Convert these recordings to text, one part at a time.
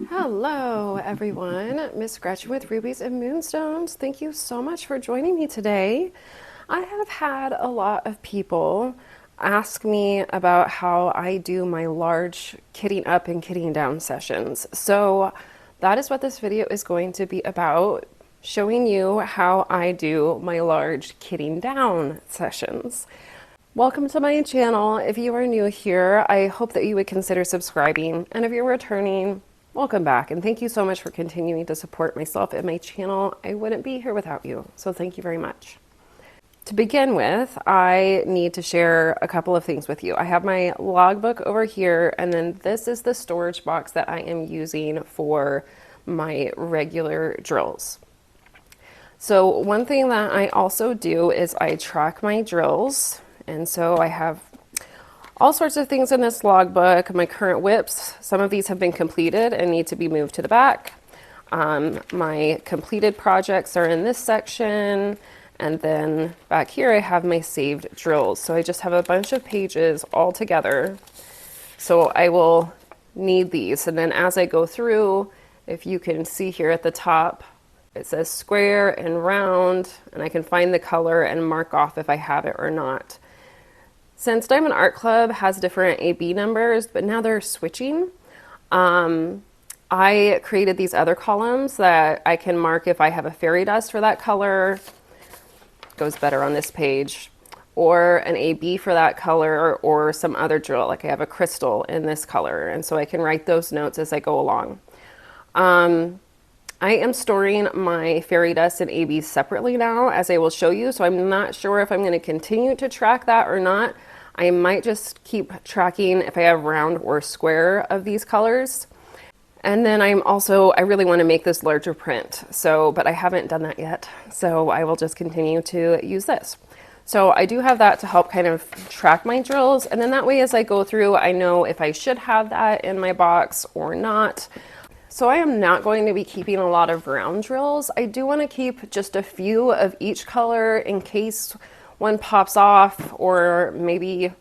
Hello everyone, Miss Gretchen with Rubies and Moonstones. Thank you so much for joining me today. I have had a lot of people ask me about how I do my large kitting up and kitting down sessions. So that is what this video is going to be about, showing you how I do my large kitting down sessions. Welcome to my channel. If you are new here, I hope that you would consider subscribing. And if you're returning, welcome back. And thank you so much for continuing to support myself and my channel. I wouldn't be here without you. So thank you very much. To begin with, I need to share a couple of things with you. I have my logbook over here, and then this is the storage box that I am using for my regular drills. So one thing that I also do is I track my drills. And so I have all sorts of things in this logbook. My current whips, some of these have been completed and need to be moved to the back. My completed projects are in this section. And then back here I have my saved drills. So I just have a bunch of pages all together. So I will need these. And then as I go through, if you can see here at the top, it says square and round, and I can find the color and mark off if I have it or not. Since Diamond Art Club has different AB numbers, but now they're switching, I created these other columns that I can mark if I have a fairy dust for that color, goes better on this page, or an AB for that color, or some other drill, like I have a crystal in this color, and so I can write those notes as I go along. I am storing my fairy dust and ABs separately now, as I will show you, so I'm not sure if I'm going to continue to track that or not. I might just keep tracking if I have round or square of these colors. And then I really want to make this larger print, but I haven't done that yet, so I will just continue to use this. So I do have that to help kind of track my drills, and then that way as I go through, I know if I should have that in my box or not. So I am not going to be keeping a lot of round drills. I do want to keep just a few of each color in case one pops off, or maybe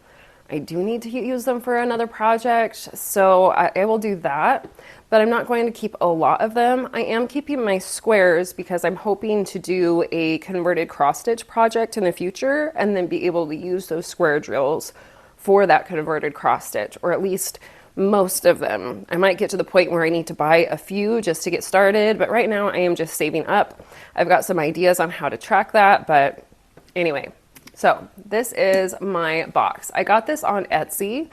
I do need to use them for another project. So I will do that, but I'm not going to keep a lot of them. I am keeping my squares because I'm hoping to do a converted cross stitch project in the future and then be able to use those square drills for that converted cross stitch, or at least most of them. I might get to the point where I need to buy a few just to get started, but right now I am just saving up. I've got some ideas on how to track that, but anyway. So this is my box. I got this on Etsy.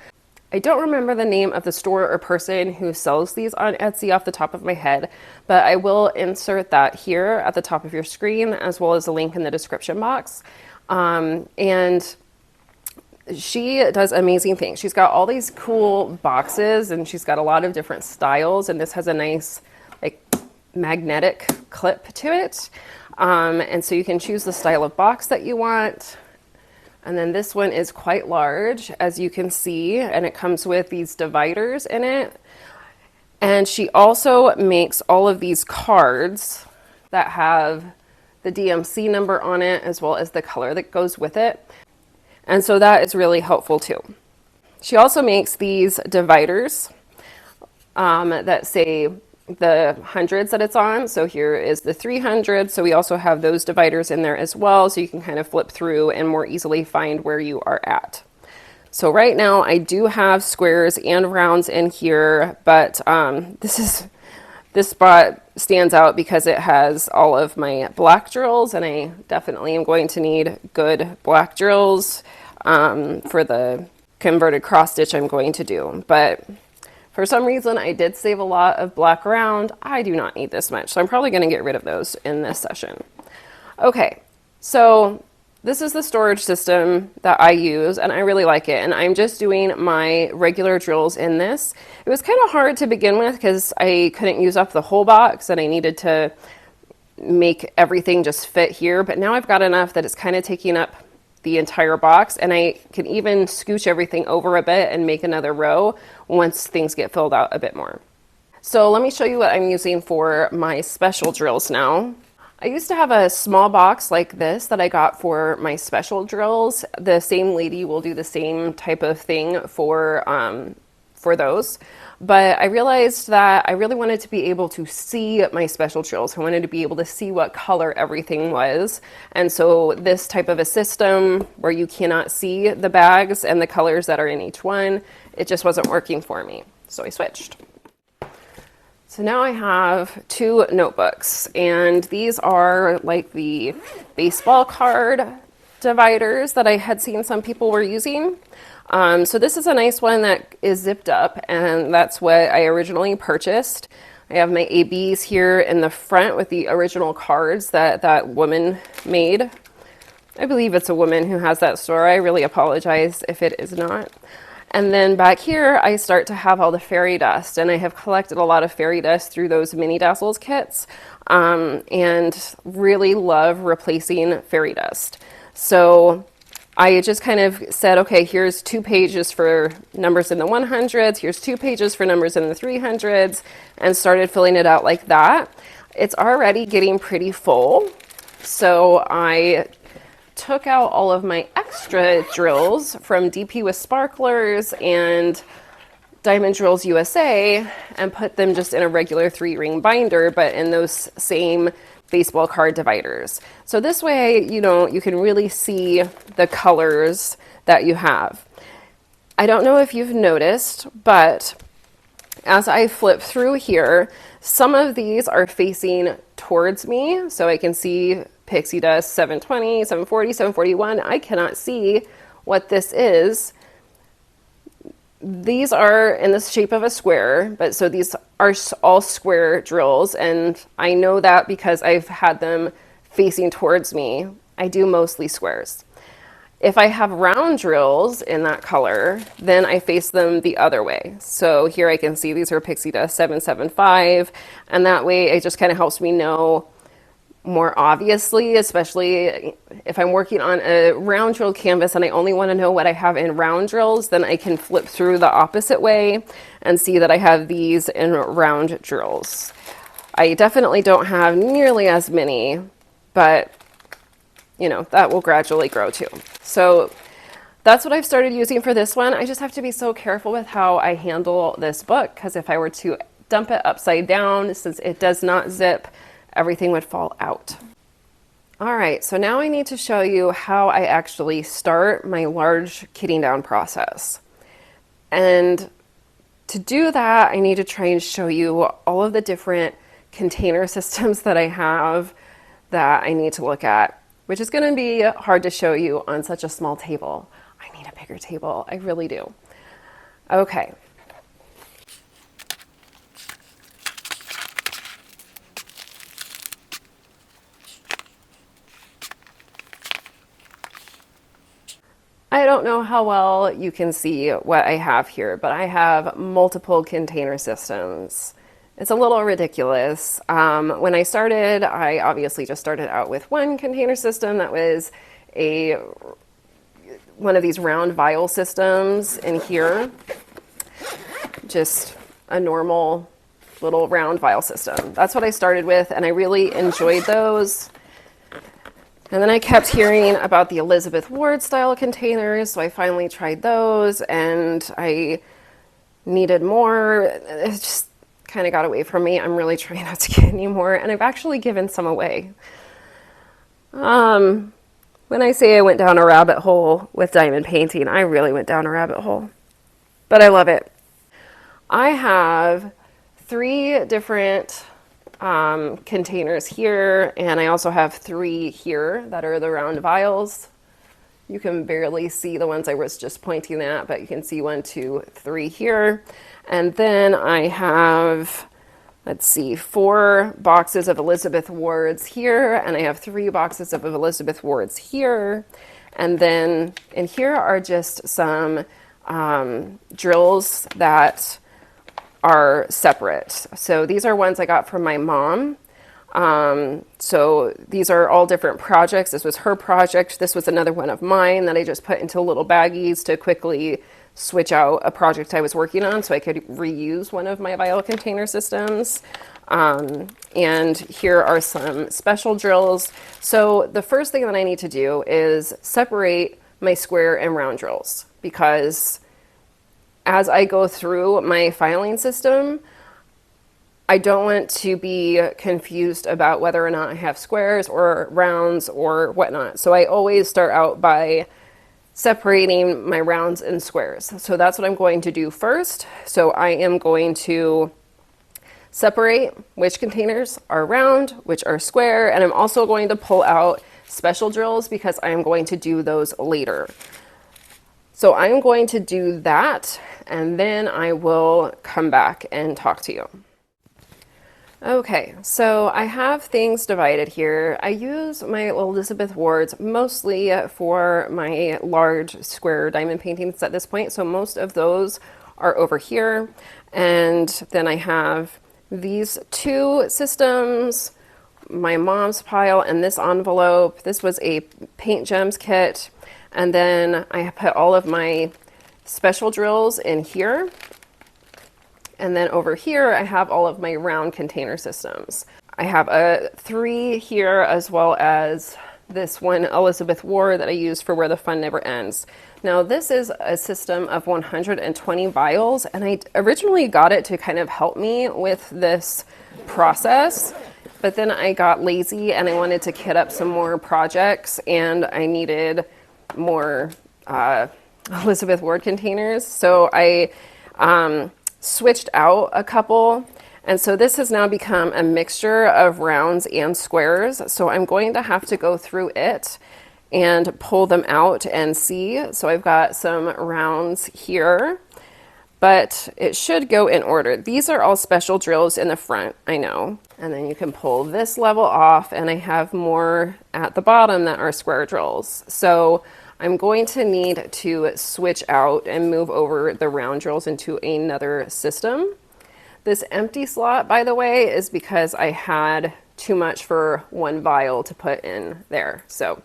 I don't remember the name of the store or person who sells these on Etsy off the top of my head, but I will insert that here at the top of your screen, as well as a link in the description box. And she does amazing things. She's got all these cool boxes, and she's got a lot of different styles, and this has a nice like magnetic clip to it. And so you can choose the style of box that you want. And then this one is quite large, as you can see, and it comes with these dividers in it. And she also makes all of these cards that have the DMC number on it, as well as the color that goes with it. And so that is really helpful too. She also makes these dividers that say the hundreds that it's on. So here is the 300. So we also have those dividers in there as well. So you can kind of flip through and more easily find where you are at. So right now I do have squares and rounds in here, but this spot stands out because it has all of my black drills, and I definitely am going to need good black drills for the converted cross stitch I'm going to do. But for some reason, I did save a lot of black round. I do not need this much, so I'm probably going to get rid of those in this session. Okay, so this is the storage system that I use, and I really like it. And I'm just doing my regular drills in this. It was kind of hard to begin with because I couldn't use up the whole box, and I needed to make everything just fit here. But now I've got enough that it's kind of taking up the entire box, and I can even scooch everything over a bit and make another row once things get filled out a bit more. So let me show you what I'm using for my special drills now. I used to have a small box like this that I got for my special drills. The same lady will do the same type of thing for those. But I realized that I really wanted to be able to see my special drills. I wanted to be able to see what color everything was. And so this type of a system where you cannot see the bags and the colors that are in each one, it just wasn't working for me. So I switched. So now I have two notebooks, and these are like the baseball card dividers that I had seen some people were using. So this is a nice one that is zipped up, and that's what I originally purchased. I have my ABs here in the front with the original cards that that woman made. I believe it's a woman who has that store. I really apologize if it is not. And then back here, I start to have all the fairy dust, and I have collected a lot of fairy dust through those mini Dazzles kits, and really love replacing fairy dust. So I just kind of said, okay, here's 2 pages for numbers in the 100s, here's 2 pages for numbers in the 300s, and started filling it out like that. It's already getting pretty full, so I took out all of my extra drills from DP with Sparklers and Diamond Drills USA and put them just in a regular 3-ring binder, but in those same baseball card dividers. So this way, you know, you can really see the colors that you have. I don't know if you've noticed, but as I flip through here, some of these are facing towards me, so I can see Pixie Dust 720, 740, 741. I cannot see what this is. These are in the shape of a square, but so these are all square drills, and I know that because I've had them facing towards me. I do mostly squares. If I have round drills in that color, then I face them the other way. So here I can see these are Pixie Dust 775, and that way it just kind of helps me know more obviously, especially if I'm working on a round drill canvas and I only want to know what I have in round drills, then I can flip through the opposite way and see that I have these in round drills. I definitely don't have nearly as many, but you know, that will gradually grow too. So that's what I've started using for this one. I just have to be so careful with how I handle this book, because if I were to dump it upside down, since it does not zip, everything would fall out. All right, so now I need to show you how I actually start my large kitting down process. And to do that, I need to try and show you all of the different container systems that I have that I need to look at, which is going to be hard to show you on such a small table. I need a bigger table, I really do. Okay. I don't know how well you can see what I have here, but I have multiple container systems. It's a little ridiculous. When I started, I obviously just started out with one container system that was one of these round vial systems in here. Just a normal little round vial system. That's what I started with, and I really enjoyed those. And then I kept hearing about the Elizabeth Ward style containers, so I finally tried those, and I needed more. It just kind of got away from me. I'm really trying not to get any more, and I've actually given some away. When I say I went down a rabbit hole with diamond painting, I really went down a rabbit hole, but I love it. I have 3 different containers here, and I also have 3 here that are the round vials. You can barely see the ones I was just pointing at, but you can see 1, 2, 3 here. And then I have, let's see, 4 boxes of Elizabeth Wards here, and I have 3 boxes of Elizabeth Wards here. And then in here are just some drills that are separate. So these are ones I got from my mom. So these are all different projects. This was her project. This was another one of mine that I just put into little baggies to quickly switch out a project I was working on so I could reuse one of my vial container systems. And here are some special drills. So the first thing that I need to do is separate my square and round drills, because as I go through my filing system, I don't want to be confused about whether or not I have squares or rounds or whatnot. So I always start out by separating my rounds and squares. So that's what I'm going to do first. So I am going to separate which containers are round, which are square, and I'm also going to pull out special drills because I am going to do those later. So I'm going to do that, and then I will come back and talk to you. Okay, so I have things divided here. I use my Elizabeth Wards mostly for my large square diamond paintings at this point, so most of those are over here. And then I have these two systems, my mom's pile, and this envelope. This was a paint gems kit. And then I put all of my special drills in here. And then over here, I have all of my round container systems. I have a 3 here, as well as this one Elizabeth Ward that I use for Where the Fun Never Ends. Now, this is a system of 120 vials, and I originally got it to kind of help me with this process, but then I got lazy and I wanted to kit up some more projects, and I needed more Elizabeth Ward containers. So I switched out a couple, and so this has now become a mixture of rounds and squares. So I'm going to have to go through it and pull them out and see. So I've got some rounds here, but it should go in order. These are all special drills in the front, I know. And then you can pull this level off, and I have more at the bottom that are square drills. So I'm going to need to switch out and move over the round drills into another system. This empty slot, by the way, is because I had too much for one vial to put in there. So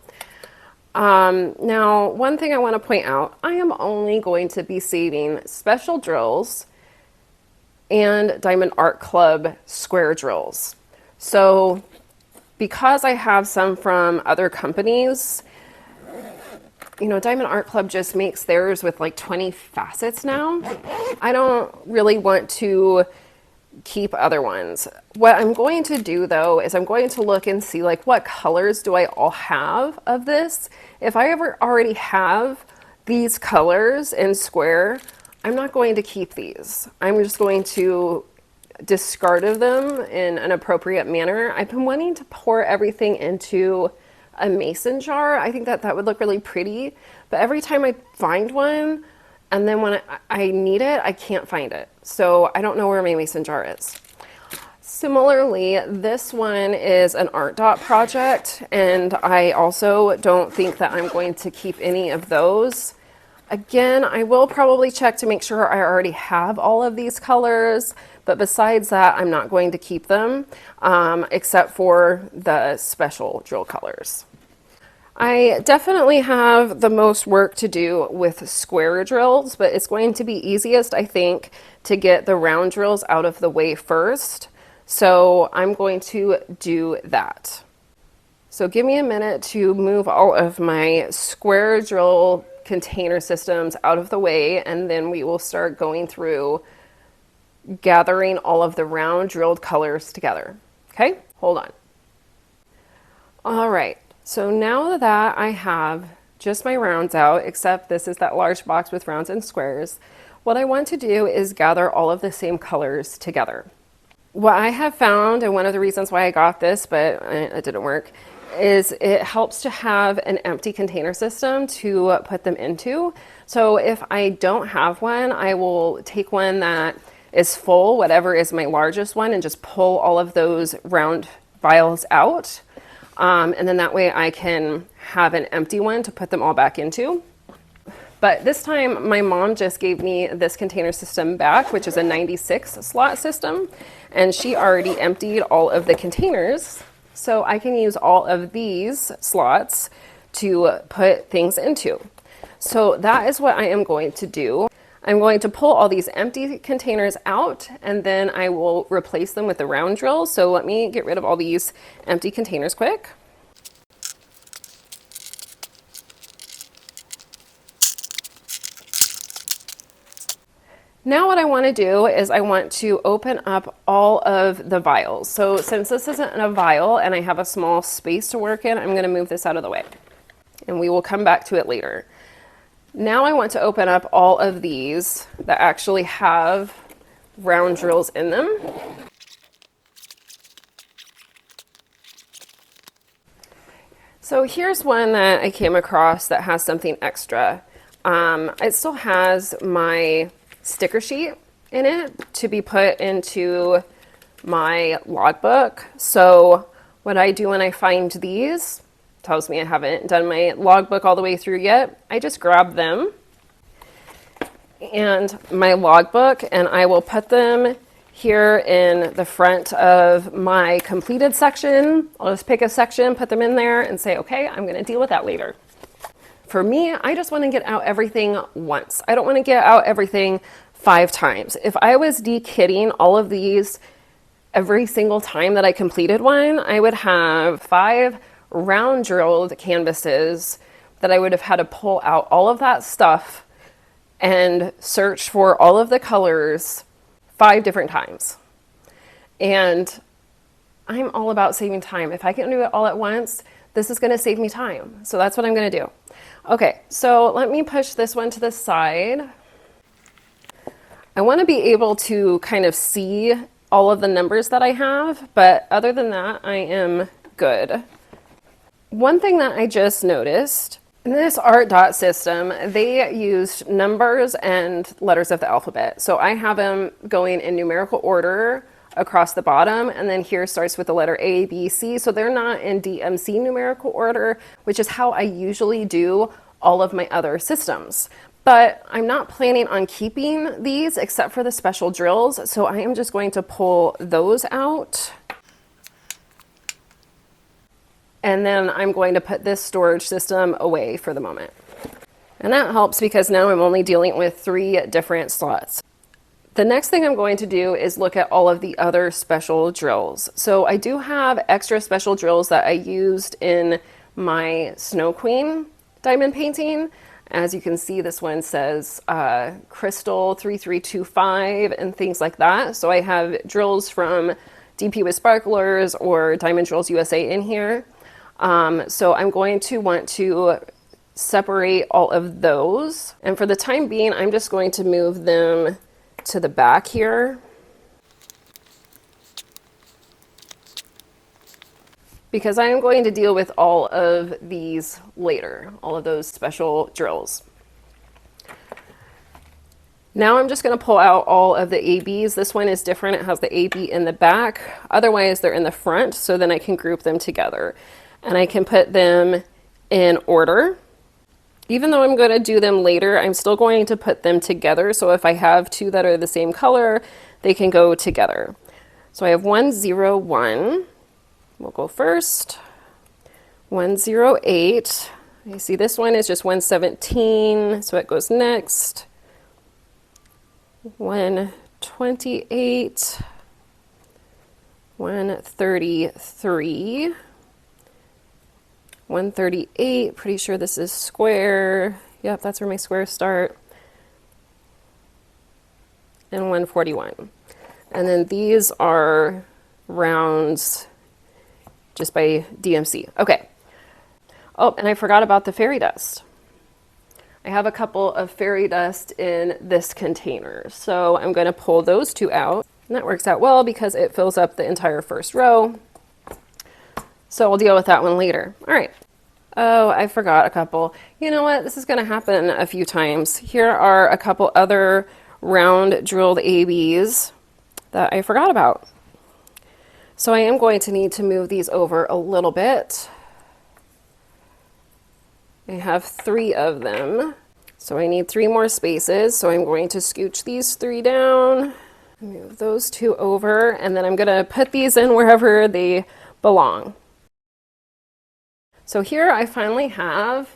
now one thing I want to point out, I am only going to be saving special drills and Diamond Art Club square drills. So because I have some from other companies, you know, Diamond Art Club just makes theirs with like 20 facets now. I don't really want to keep other ones. What I'm going to do though is I'm going to look and see like what colors do I all have of this. If I ever already have these colors in square, I'm not going to keep these. I'm just going to discard of them in an appropriate manner. I've been wanting to pour everything into a mason jar. I think that that would look really pretty, but every time I find one and then when I need it, I can't find it. So I don't know where my mason jar is. Similarly, this one is an art dot project, and I also don't think that I'm going to keep any of those. Again, I will probably check to make sure I already have all of these colors, but besides that, I'm not going to keep them, except for the special drill colors. I definitely have the most work to do with square drills, but it's going to be easiest, I think, to get the round drills out of the way first. So I'm going to do that. So give me a minute to move all of my square drill container systems out of the way, and then we will start going through gathering all of the round drilled colors together. Okay, hold on. All right, so now that I have just my rounds out, except this is that large box with rounds and squares, what I want to do is gather all of the same colors together. What I have found, and one of the reasons why I got this, but it didn't work, is it helps to have an empty container system to put them into. So if I don't have one, I will take one that is full, whatever is my largest one, and just pull all of those round vials out. And then that way I can have an empty one to put them all back into. But this time my mom just gave me this container system back, which is a 96 slot system, and she already emptied all of the containers. So I can use all of these slots to put things into. So that is what I am going to do. I'm going to pull all these empty containers out, and then I will replace them with the round drill. So let me get rid of all these empty containers quick. Now what I want to do is I want to open up all of the vials. So since this isn't a vial and I have a small space to work in, I'm going to move this out of the way, and we will come back to it later. Now I want to open up all of these that actually have round drills in them. So here's one that I came across that has something extra. It still has my sticker sheet in it to be put into my logbook. So what I do when I find these, tells me I haven't done my logbook all the way through yet, I just grab them and my logbook, and I will put them here in the front of my completed section. I'll just pick a section, put them in there, and say, okay, I'm going to deal with that later. For me, I just want to get out everything once. I don't want to get out everything 5 times. If I was de-kitting all of these every single time that I completed one, I would have 5 round drilled canvases that I would have had to pull out all of that stuff and search for all of the colors 5 different times. And I'm all about saving time. If I can do it all at once, this is going to save me time. So that's what I'm going to do. Okay, so let me push this one to the side. I want to be able to kind of see all of the numbers that I have, but other than that, I am good. One thing that I just noticed, in this art dot system, they used numbers and letters of the alphabet. So I have them going in numerical order across the bottom, and then here starts with the letter A, B, C. So they're not in DMC numerical order, which is how I usually do all of my other systems. But I'm not planning on keeping these except for the special drills. So I am just going to pull those out. And then I'm going to put this storage system away for the moment. And that helps because now I'm only dealing with 3 different slots. The next thing I'm going to do is look at all of the other special drills. So I do have extra special drills that I used in my Snow Queen diamond painting. As you can see, this one says Crystal 3325 and things like that. So I have drills from DP with Sparklers or Diamond Drills USA in here. So I'm going to want to separate all of those. And for the time being, I'm just going to move them to the back here. Because I am going to deal with all of these later, all of those special drills. Now I'm just going to pull out all of the ABs. This one is different. It has the AB in the back. Otherwise, they're in the front, so then I can group them together. And I can put them in order. Even though I'm going to do them later, I'm still going to put them together. So if I have 2 that are the same color, they can go together. So I have 101. We'll go first. 108. You see this one is just 117, so it goes next. 128. 133. 138, pretty sure this is square. Yep, that's where my squares start. And 141. And then these are rounds just by DMC. Okay. Oh, and I forgot about the fairy dust. I have a couple of fairy dust in this container. So I'm going to pull those 2 out. And that works out well because it fills up the entire first row. So we'll deal with that one later. All right. Oh, I forgot a couple. You know what? This is going to happen a few times. Here are a couple other round drilled ABs that I forgot about. So I am going to need to move these over a little bit. I have 3 of them. So I need 3 more spaces. So I'm going to scooch these 3 down, move those 2 over, and then I'm going to put these in wherever they belong. So here I finally have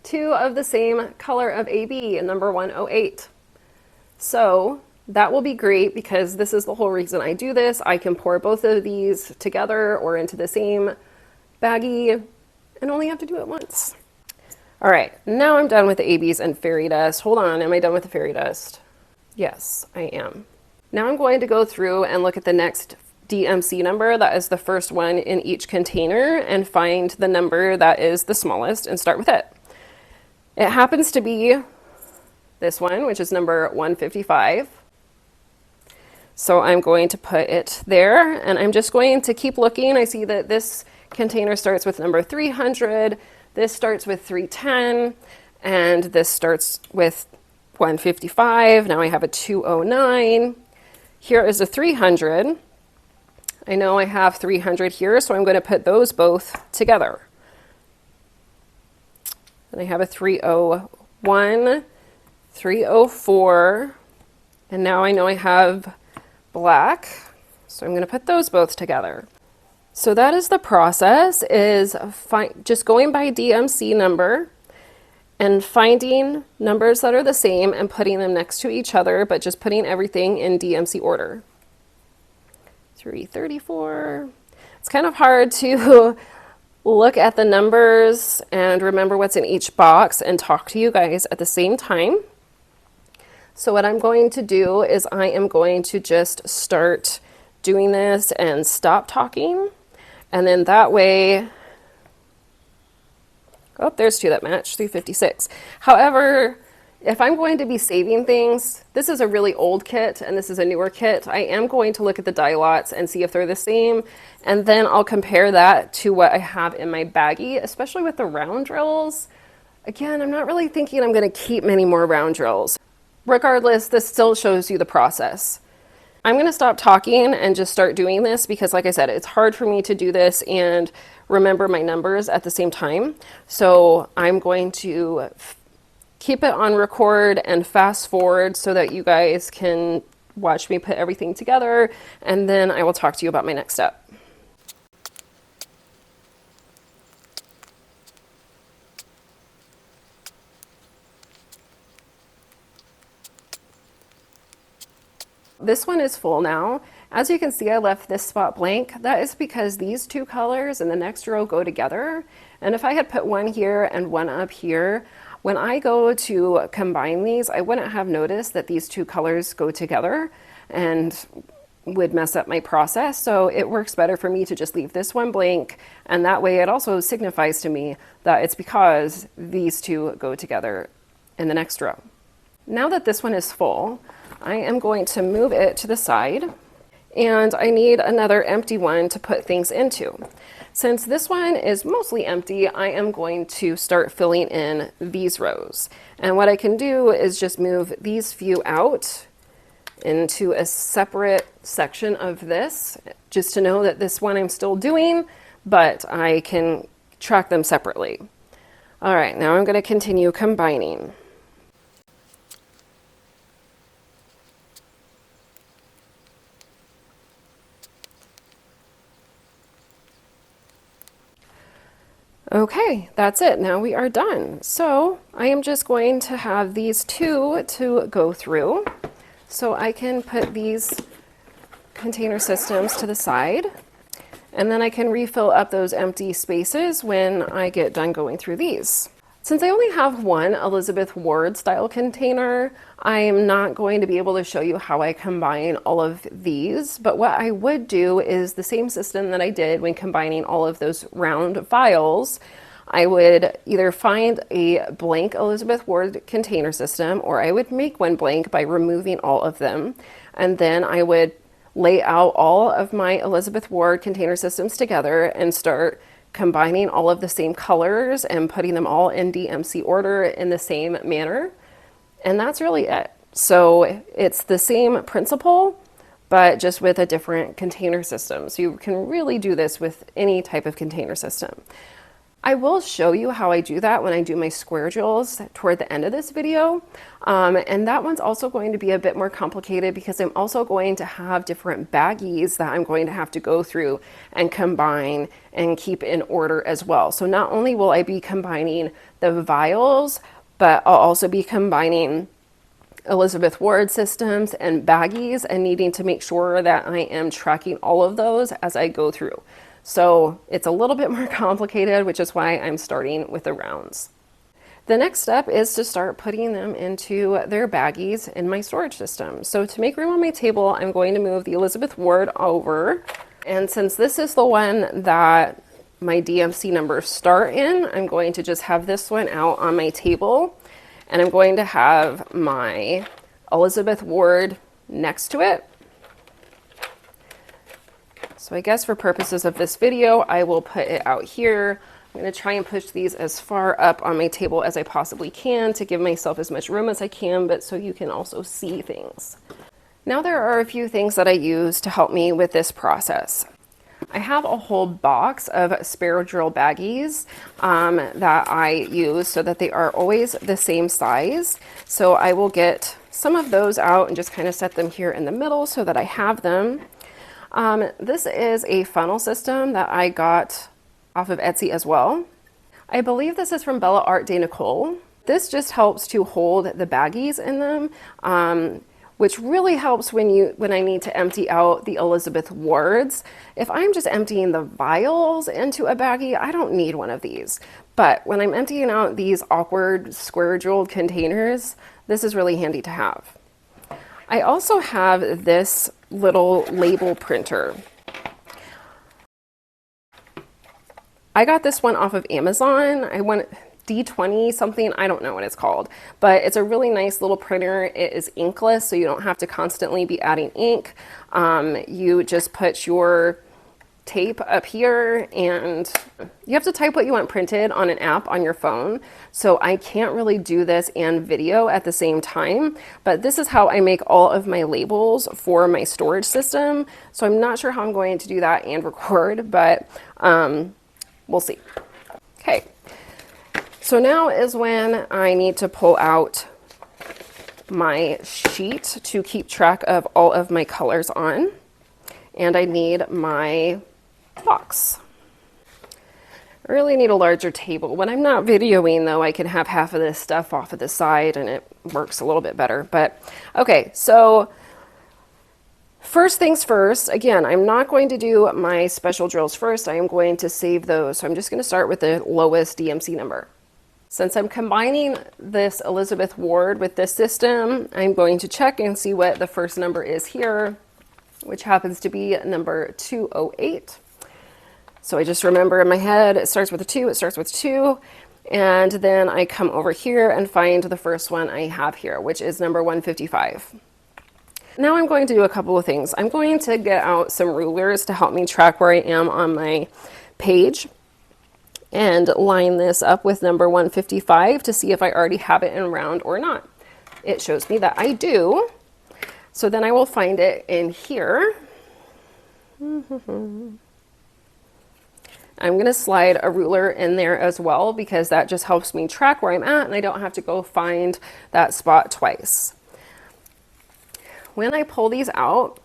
2 of the same color of AB, number 108. So that will be great because this is the whole reason I do this. I can pour both of these together or into the same baggie and only have to do it once. All right, now I'm done with the ABs and fairy dust. Hold on, am I done with the fairy dust? Yes, I am. Now I'm going to go through and look at the next DMC number, that is the first one in each container, and find the number that is the smallest and start with it. It happens to be this one, which is number 155. So I'm going to put it there, and I'm just going to keep looking. I see that this container starts with number 300, this starts with 310, and this starts with 155. Now I have a 209. Here is a 300. I know I have 300 here, so I'm going to put those both together. And I have a 301, 304, and now I know I have black, so I'm going to put those both together. So that is the process, is just going by DMC number and finding numbers that are the same and putting them next to each other, but just putting everything in DMC order. 334. It's kind of hard to look at the numbers and remember what's in each box and talk to you guys at the same time. So what I'm going to do is I am going to just start doing this and stop talking. And then that way, oh, there's two that match, 356. However, if I'm going to be saving things, this is a really old kit and this is a newer kit, I am going to look at the die lots and see if they're the same. And then I'll compare that to what I have in my baggie, especially with the round drills. Again, I'm not really thinking I'm going to keep many more round drills. Regardless, this still shows you the process. I'm going to stop talking and just start doing this because, like I said, it's hard for me to do this and remember my numbers at the same time. So I'm going to keep it on record and fast forward so that you guys can watch me put everything together, and then I will talk to you about my next step. This one is full now. As you can see, I left this spot blank. That is because these two colors in the next row go together. And if I had put one here and one up here, when I go to combine these, I wouldn't have noticed that these two colors go together and would mess up my process. So it works better for me to just leave this one blank. And that way it also signifies to me that it's because these two go together in the next row. Now that this one is full, I am going to move it to the side, and I need another empty one to put things into. Since this one is mostly empty, I am going to start filling in these rows. And what I can do is just move these few out into a separate section of this, just to know that this one I'm still doing, but I can track them separately. All right, now I'm going to continue combining. Okay, that's it. Now we are done. So I am just going to have these two to go through. So I can put these container systems to the side, and then I can refill up those empty spaces when I get done going through these. Since I only have one Elizabeth Ward style container, I'm not going to be able to show you how I combine all of these, but what I would do is the same system that I did when combining all of those round vials. I would either find a blank Elizabeth Ward container system, or I would make one blank by removing all of them, and then I would lay out all of my Elizabeth Ward container systems together and start combining all of the same colors and putting them all in DMC order in the same manner. And that's really it. So it's the same principle, but just with a different container system. So you can really do this with any type of container system. I will show you how I do that when I do my square drills toward the end of this video. And that one's also going to be a bit more complicated because I'm also going to have different baggies that I'm going to have to go through and combine and keep in order as well. So not only will I be combining the vials, but I'll also be combining Elizabeth Ward systems and baggies, and needing to make sure that I am tracking all of those as I go through. So it's a little bit more complicated, which is why I'm starting with the rounds. The next step is to start putting them into their baggies in my storage system. So to make room on my table, I'm going to move the Elizabeth Ward over. And since this is the one that my DMC numbers start in, I'm going to just have this one out on my table. And I'm going to have my Elizabeth Ward next to it. So I guess for purposes of this video, I will put it out here. I'm going to try and push these as far up on my table as I possibly can to give myself as much room as I can, but so you can also see things. Now there are a few things that I use to help me with this process. I have a whole box of spare drill baggies that I use so that they are always the same size. So I will get some of those out and just kind of set them here in the middle so that I have them. This is a funnel system that I got off of Etsy as well. I believe this is from Bella Art de Nicole. This just helps to hold the baggies in them, which really helps when I need to empty out the Elizabeth Wards. If I'm just emptying the vials into a baggie, I don't need one of these. But when I'm emptying out these awkward square jeweled containers, this is really handy to have. I also have this little label printer. I got this one off of Amazon. I went D20 something, I don't know what it's called, but it's a really nice little printer. It is inkless, so you don't have to constantly be adding ink. You just put your tape up here and you have to type what you want printed on an app on your phone. So I can't really do this and video at the same time, but this is how I make all of my labels for my storage system. So I'm not sure how I'm going to do that and record, but we'll see. Okay, so now is when I need to pull out my sheet to keep track of all of my colors on, and I need my box. I really need a larger table. When I'm not videoing though, I can have half of this stuff off of the side and it works a little bit better. But okay, so first things first, again, I'm not going to do my special drills first. I am going to save those. So I'm just going to start with the lowest DMC number. Since I'm combining this Elizabeth Ward with this system, I'm going to check and see what the first number is here, which happens to be number 208. So I just remember in my head, it starts with a 2, it starts with 2. And then I come over here and find the first one I have here, which is number 155. Now I'm going to do a couple of things. I'm going to get out some rulers to help me track where I am on my page and line this up with number 155 to see if I already have it in round or not. It shows me that I do. So then I will find it in here. I'm going to slide a ruler in there as well because that just helps me track where I'm at and I don't have to go find that spot twice. When I pull these out,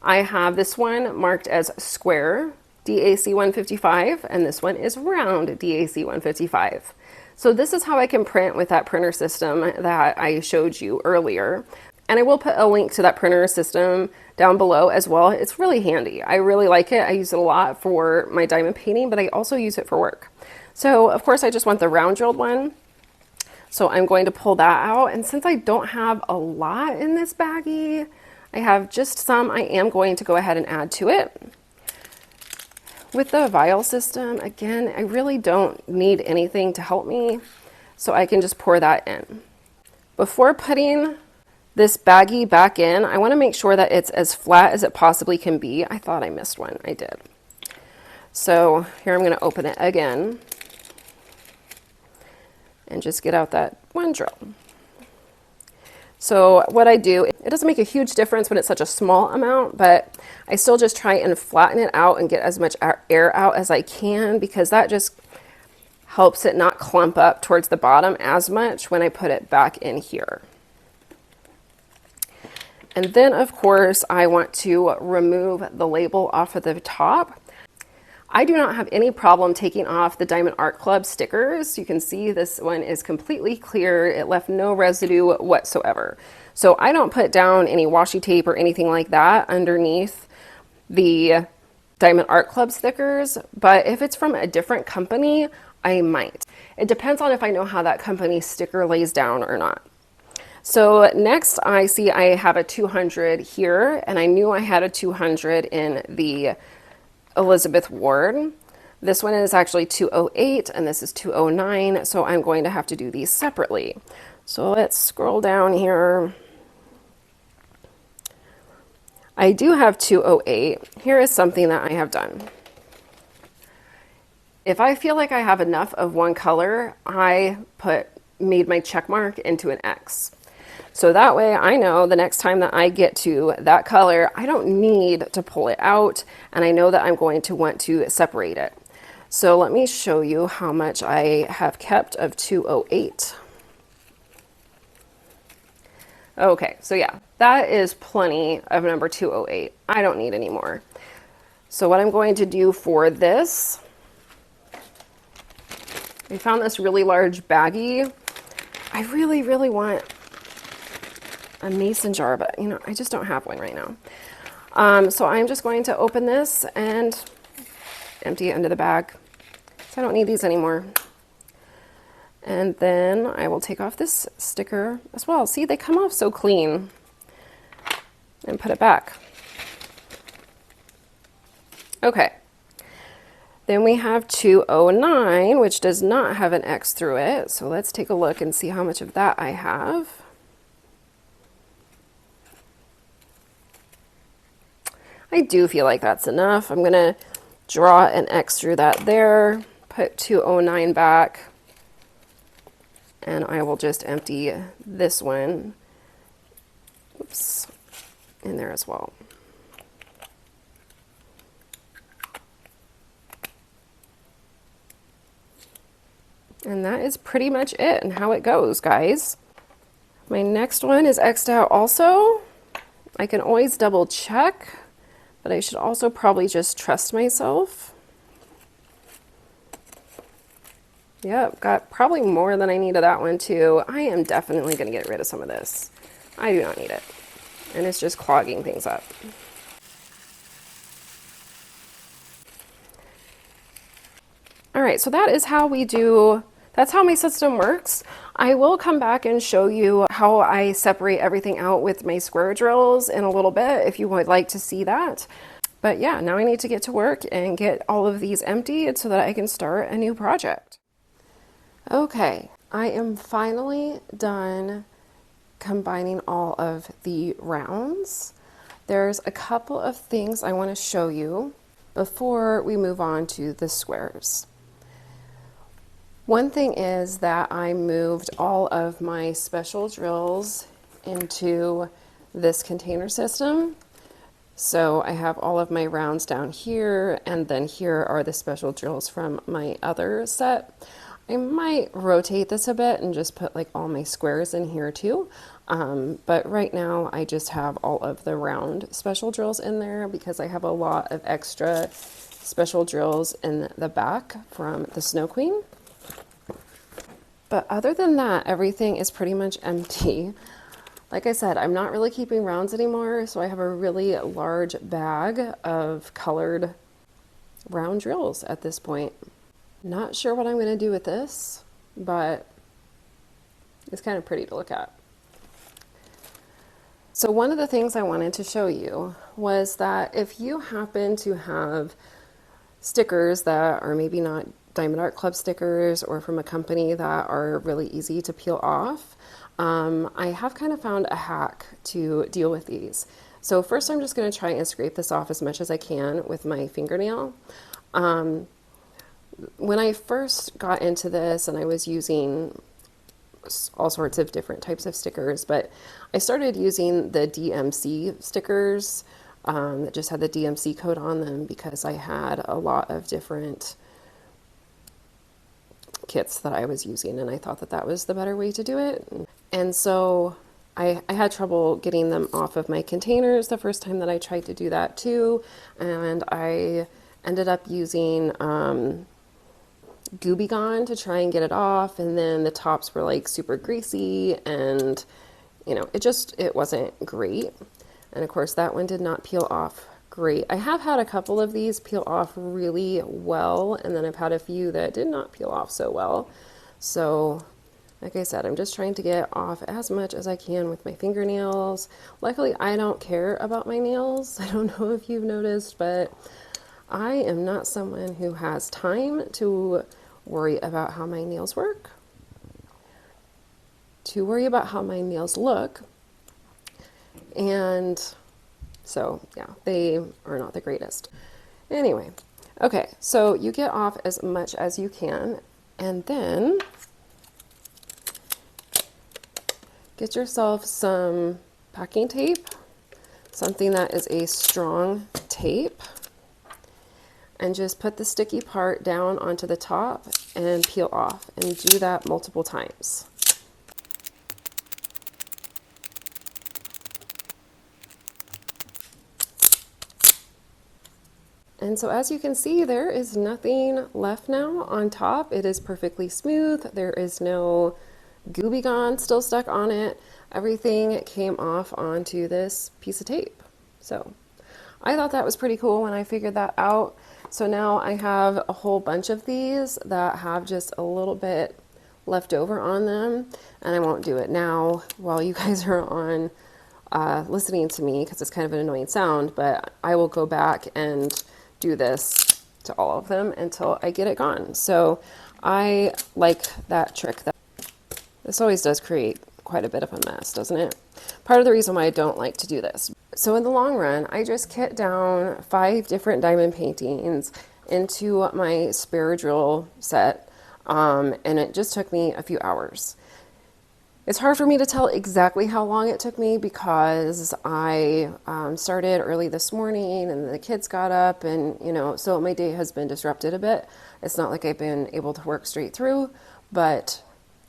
I have this one marked as square, DAC 155, and this one is round, DAC 155. So this is how I can print with that printer system that I showed you earlier. And I will put a link to that printer system down below as well. It's really handy. I really like it. I use it a lot for my diamond painting, but I also use it for work. So of course I just want the round drilled one. So I'm going to pull that out. And since I don't have a lot in this baggie, I have just some, I am going to go ahead and add to it. With the vial system, again, I really don't need anything to help me. So I can just pour that in. Before putting this baggie back in, I want to make sure that it's as flat as it possibly can be. I thought I missed one. I did. So here I'm going to open it again and just get out that one drill. So what I do, it doesn't make a huge difference when it's such a small amount, but I still just try and flatten it out and get as much air out as I can because that just helps it not clump up towards the bottom as much when I put it back in here. And then, of course, I want to remove the label off of the top. I do not have any problem taking off the Diamond Art Club stickers. You can see this one is completely clear. It left no residue whatsoever. So I don't put down any washi tape or anything like that underneath the Diamond Art Club stickers, but if it's from a different company, I might. It depends on if I know how that company's sticker lays down or not. So next I see I have a 200 here, and I knew I had a 200 in the Elizabeth Ward. This one is actually 208 and this is 209, so I'm going to have to do these separately. So let's scroll down here. I do have 208. Here is something that I have done. If I feel like I have enough of one color, I made my check mark into an X. So that way I know the next time that I get to that color, I don't need to pull it out, and I know that I'm going to want to separate it. So let me show you how much I have kept of 208. Okay, so yeah, that is plenty of number 208. I don't need any more. So what I'm going to do for this, I found this really large baggie. I really, really want a mason jar, but you know, I just don't have one right now. So I'm just going to open this and empty it into the bag. So I don't need these anymore. And then I will take off this sticker as well. See, they come off so clean. And put it back. Okay. Then we have 209, which does not have an X through it. So let's take a look and see how much of that I have. I do feel like that's enough. I'm gonna draw an X through that there, put 209 back, and I will just empty this one, oops, in there as well. And that is pretty much it and how it goes, guys. My next one is X'd out also. I can always double check, but I should also probably just trust myself. Yep, got probably more than I need of that one too. I am definitely gonna get rid of some of this. I do not need it. And it's just clogging things up. All right, so that is how we do, that's how my system works. I will come back and show you how I separate everything out with my square drills in a little bit if you would like to see that. But yeah, now I need to get to work and get all of these emptied so that I can start a new project. Okay, I am finally done combining all of the rounds. There's a couple of things I want to show you before we move on to the squares. One thing is that I moved all of my special drills into this container system. So I have all of my rounds down here, and then here are the special drills from my other set. I might rotate this a bit and just put like all my squares in here too. But right now I just have all of the round special drills in there because I have a lot of extra special drills in the back from the Snow Queen. But other than that, everything is pretty much empty. Like I said, I'm not really keeping rounds anymore, so I have a really large bag of colored round drills at this point. Not sure what I'm going to do with this, but it's kind of pretty to look at. So one of the things I wanted to show you was that if you happen to have stickers that are maybe not Diamond Art Club stickers or from a company that are really easy to peel off, I have kind of found a hack to deal with these. So first I'm just going to try and scrape this off as much as I can with my fingernail. When I first got into this and I was using all sorts of different types of stickers, but I started using the DMC stickers that just had the DMC code on them because I had a lot of different kits that I was using and I thought that that was the better way to do it. And so I had trouble getting them off of my containers the first time that I tried to do that too, and I Ended up using Gooby Gone to try and get it off, and then the tops were like super greasy, and you know, it wasn't great. And of course that one did not peel off great. I have had a couple of these peel off really well, and then I've had a few that did not peel off so well. So like I said, I'm just trying to get off as much as I can with my fingernails. Luckily, I don't care about my nails. I don't know if you've noticed, but I am not someone who has time to worry about how my nails work, to worry about how my nails look. And so, yeah, they are not the greatest. Anyway, okay, so you get off as much as you can, and then get yourself some packing tape, something that is a strong tape, and just put the sticky part down onto the top and peel off, and do that multiple times. And so as you can see, there is nothing left now on top. It is perfectly smooth. There is no Gooby Gone still stuck on it. Everything came off onto this piece of tape. So I thought that was pretty cool when I figured that out. So now I have a whole bunch of these that have just a little bit left over on them, and I won't do it now while you guys are on listening to me, because it's kind of an annoying sound, but I will go back and do this to all of them until I get it gone. So I like that trick. This always does create quite a bit of a mess, doesn't it? Part of the reason why I don't like to do this. So in the long run, I just kit down 5 different diamond paintings into my spare drill set, and it just took me a few hours. It's hard for me to tell exactly how long it took me because I started early this morning and the kids got up, and you know, so my day has been disrupted a bit. It's not like I've been able to work straight through, but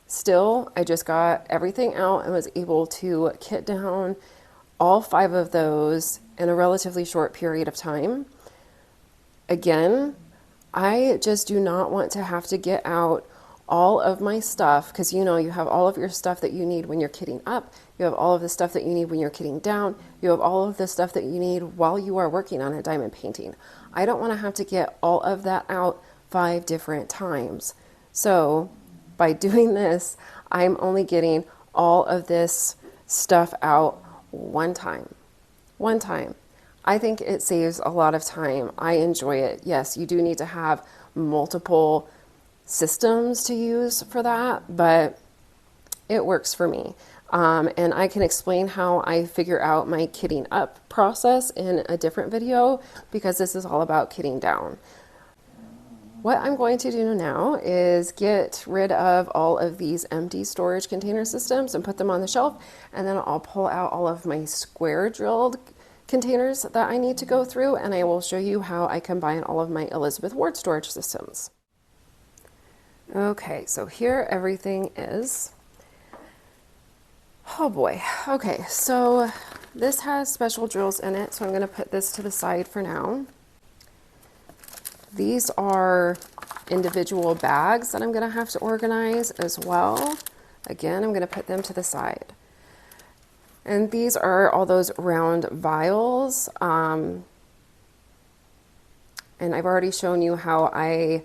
still, I just got everything out and was able to kit down all 5 of those in a relatively short period of time. Again, I just do not want to have to get out all of my stuff, because you know, you have all of your stuff that you need when you're kitting up, you have all of the stuff that you need when you're kitting down, you have all of the stuff that you need while you are working on a diamond painting. I don't want to have to get all of that out 5 different times. So by doing this, I'm only getting all of this stuff out one time. One time. I think it saves a lot of time. I enjoy it. Yes, you do need to have multiple systems to use for that, but it works for me. And I can explain how I figure out my kitting up process in a different video, because this is all about kitting down. What I'm going to do now is get rid of all of these empty storage container systems and put them on the shelf, and then I'll pull out all of my square drilled containers that I need to go through, and I will show you how I combine all of my Elizabeth Ward storage systems. Okay, so here everything is. Oh boy. Okay, so this has special drills in it, so I'm going to put this to the side for now. These are individual bags that I'm going to have to organize as well. Again, I'm going to put them to the side. And these are all those round vials. And I've already shown you how I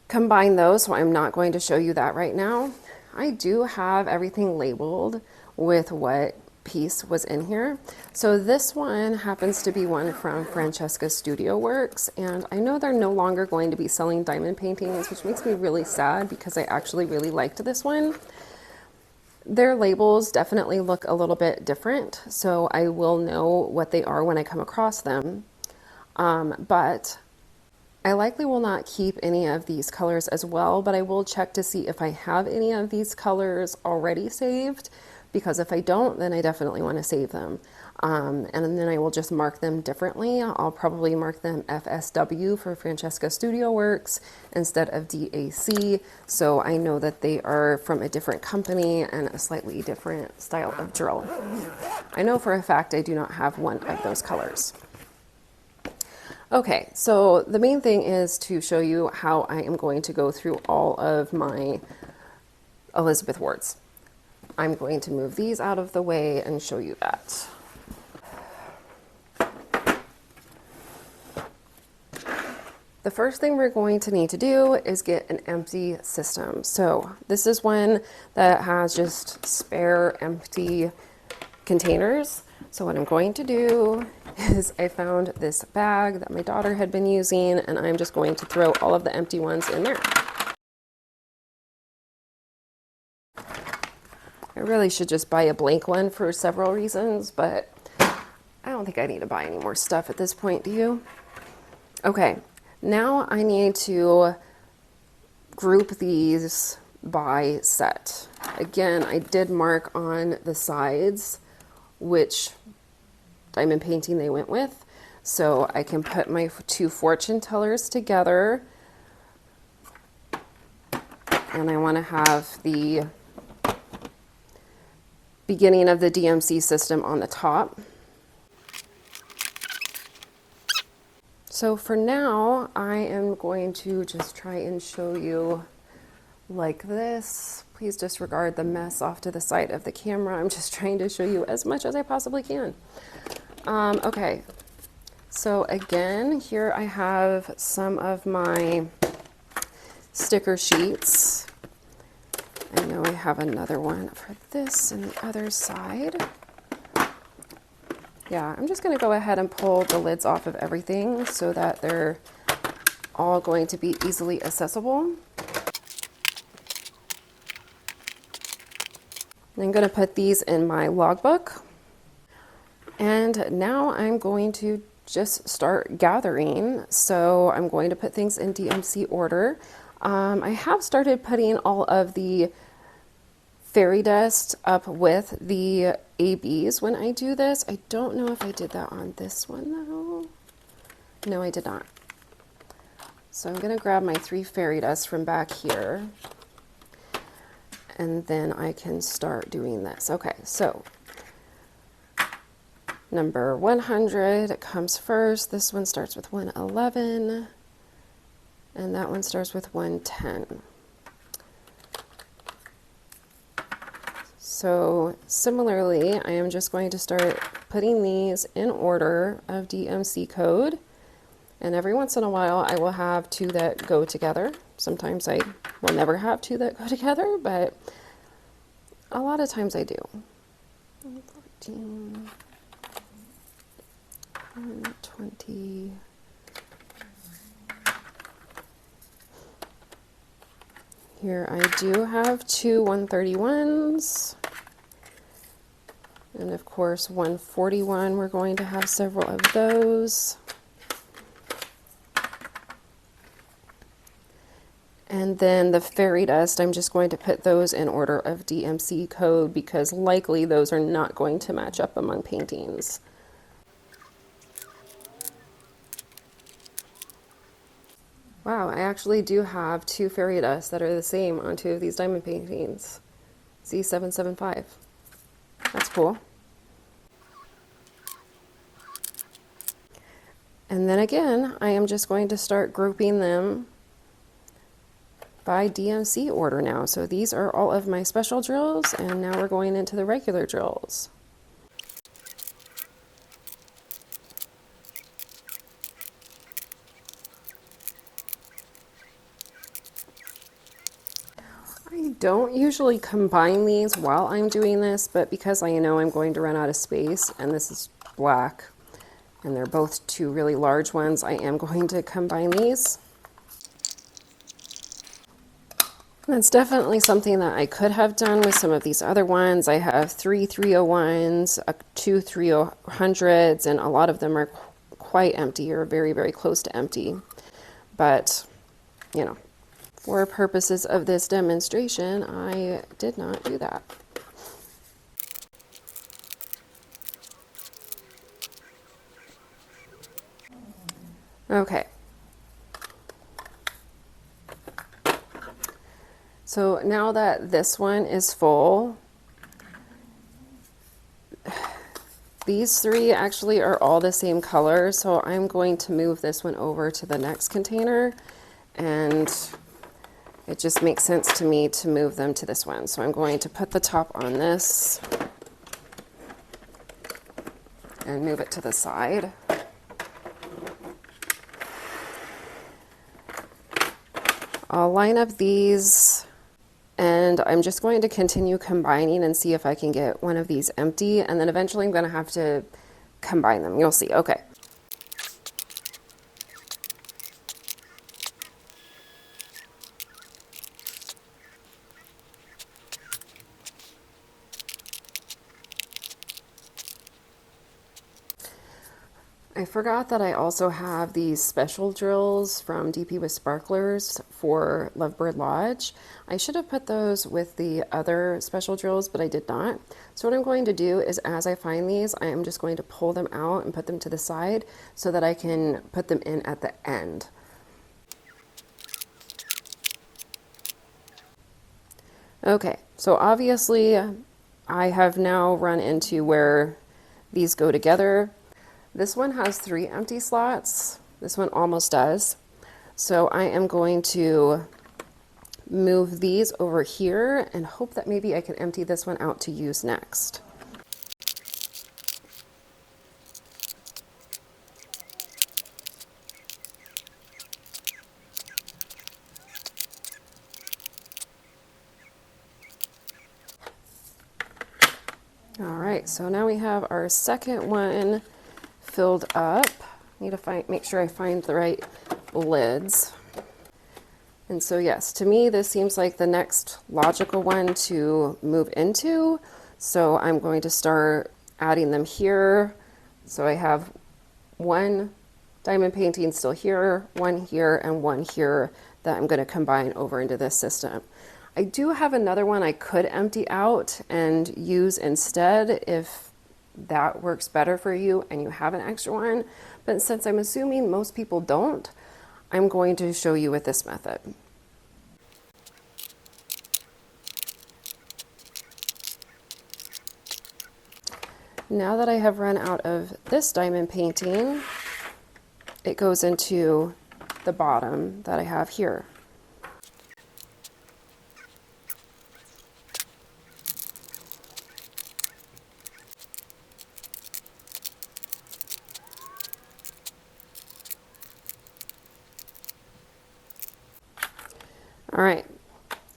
combine those, so I'm not going to show you that right now. I do have everything labeled with what piece was in here. So this one happens to be one from Francesca Studio Works, and I know they're no longer going to be selling diamond paintings, which makes me really sad because I actually really liked this one. Their labels definitely look a little bit different, so I will know what they are when I come across them. But I likely will not keep any of these colors as well, but I will check to see if I have any of these colors already saved, because if I don't, then I definitely want to save them. And then I will just mark them differently. I'll probably mark them FSW for Francesca Studio Works instead of DAC, so I know that they are from a different company and a slightly different style of drill. I know for a fact I do not have one of those colors. Okay, so the main thing is to show you how I am going to go through all of my Elizabeth warts. I'm going to move these out of the way and show you that. The first thing we're going to need to do is get an empty system. So this is one that has just spare empty containers. So what I'm going to do is I found this bag that my daughter had been using, and I'm just going to throw all of the empty ones in there. I really should just buy a blank one for several reasons, but I don't think I need to buy any more stuff at this point, do you? Okay, now I need to group these by set. Again, I did mark on the sides which diamond painting they went with, so I can put my two fortune tellers together, and I want to have the beginning of the DMC system on the top. So for now, I am going to just try and show you like this. Please disregard the mess off to the side of the camera. I'm just trying to show you as much as I possibly can. Okay, so again, here I have some of my sticker sheets. I know I have another one for this and the other side. Yeah, I'm just going to go ahead and pull the lids off of everything so that they're all going to be easily accessible. I'm going to put these in my logbook. And now I'm going to just start gathering. So I'm going to put things in DMC order. I have started putting all of the fairy dust up with the ABs when I do this. I don't know if I did that on this one though. No, I did not. So I'm going to grab my 3 fairy dust from back here, and then I can start doing this. Okay, so number 100 comes first. This one starts with 111, and that one starts with 110. So similarly, I am just going to start putting these in order of DMC code. And every once in a while, I will have 2 that go together. Sometimes I will never have 2 that go together, but a lot of times I do. 14, 20. Here I do have 2 131s. And of course, 141, we're going to have several of those. And then the fairy dust, I'm just going to put those in order of DMC code because likely those are not going to match up among paintings. Wow, I actually do have 2 fairy dust that are the same on 2 of these diamond paintings. Z775. That's cool. And then again, I am just going to start grouping them by DMC order now. So these are all of my special drills, and now we're going into the regular drills. I don't usually combine these while I'm doing this, but because I know I'm going to run out of space, and this is black, and they're both 2 really large ones, I am going to combine these. That's definitely something that I could have done with some of these other ones. I have 3 301s, 2 300s, and a lot of them are quite empty or very, very close to empty. But, you know, for purposes of this demonstration, I did not do that. Okay. So now that this one is full, These three actually are all the same color, so I'm going to move this one over to the next container, and it just makes sense to me to move them to this one. So I'm going to put the top on this and move it to the side. I'll line up these, and I'm just going to continue combining and see if I can get one of these empty, and then eventually I'm going to have to combine them. You'll see. Okay. I forgot that I also have these special drills from DP with Sparklers for Lovebird Lodge. I should have put those with the other special drills, but I did not. So what I'm going to do is, as I find these, I am just going to pull them out and put them to the side so that I can put them in at the end. Okay, so obviously I have now run into where these go together. This one has 3 empty slots. This one almost does. So I am going to move these over here and hope that maybe I can empty this one out to use next. All right, so now we have our second one filled up. Need to make sure I find the right lids. And so yes, to me this seems like the next logical one to move into. So I'm going to start adding them here. So I have one diamond painting still here, one here, and one here that I'm going to combine over into this system. I do have another one I could empty out and use instead if that works better for you and you have an extra one, but since I'm assuming most people don't, I'm going to show you with this method. Now that I have run out of this diamond painting, it goes into the bottom that I have here. All right,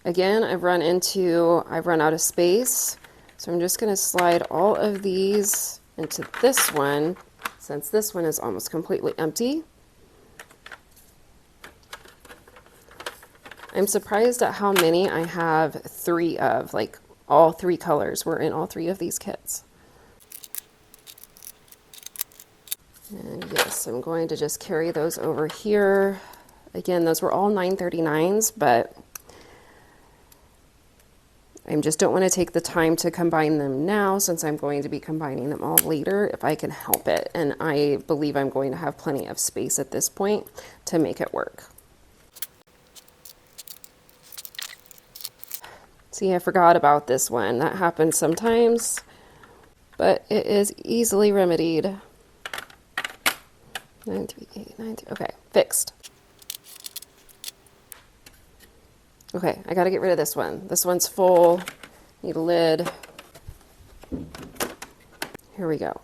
again, I've run out of space, so I'm just going to slide all of these into this one, since this one is almost completely empty. I'm surprised at how many I have 3 of, like all 3 colors were in all 3 of these kits. And yes, I'm going to just carry those over here. Again, those were all 939s, but I just don't want to take the time to combine them now since I'm going to be combining them all later if I can help it. And I believe I'm going to have plenty of space at this point to make it work. See, I forgot about this one. That happens sometimes, but it is easily remedied. 93893. Okay, fixed. Okay, I gotta get rid of this one. This one's full. Need a lid. Here we go.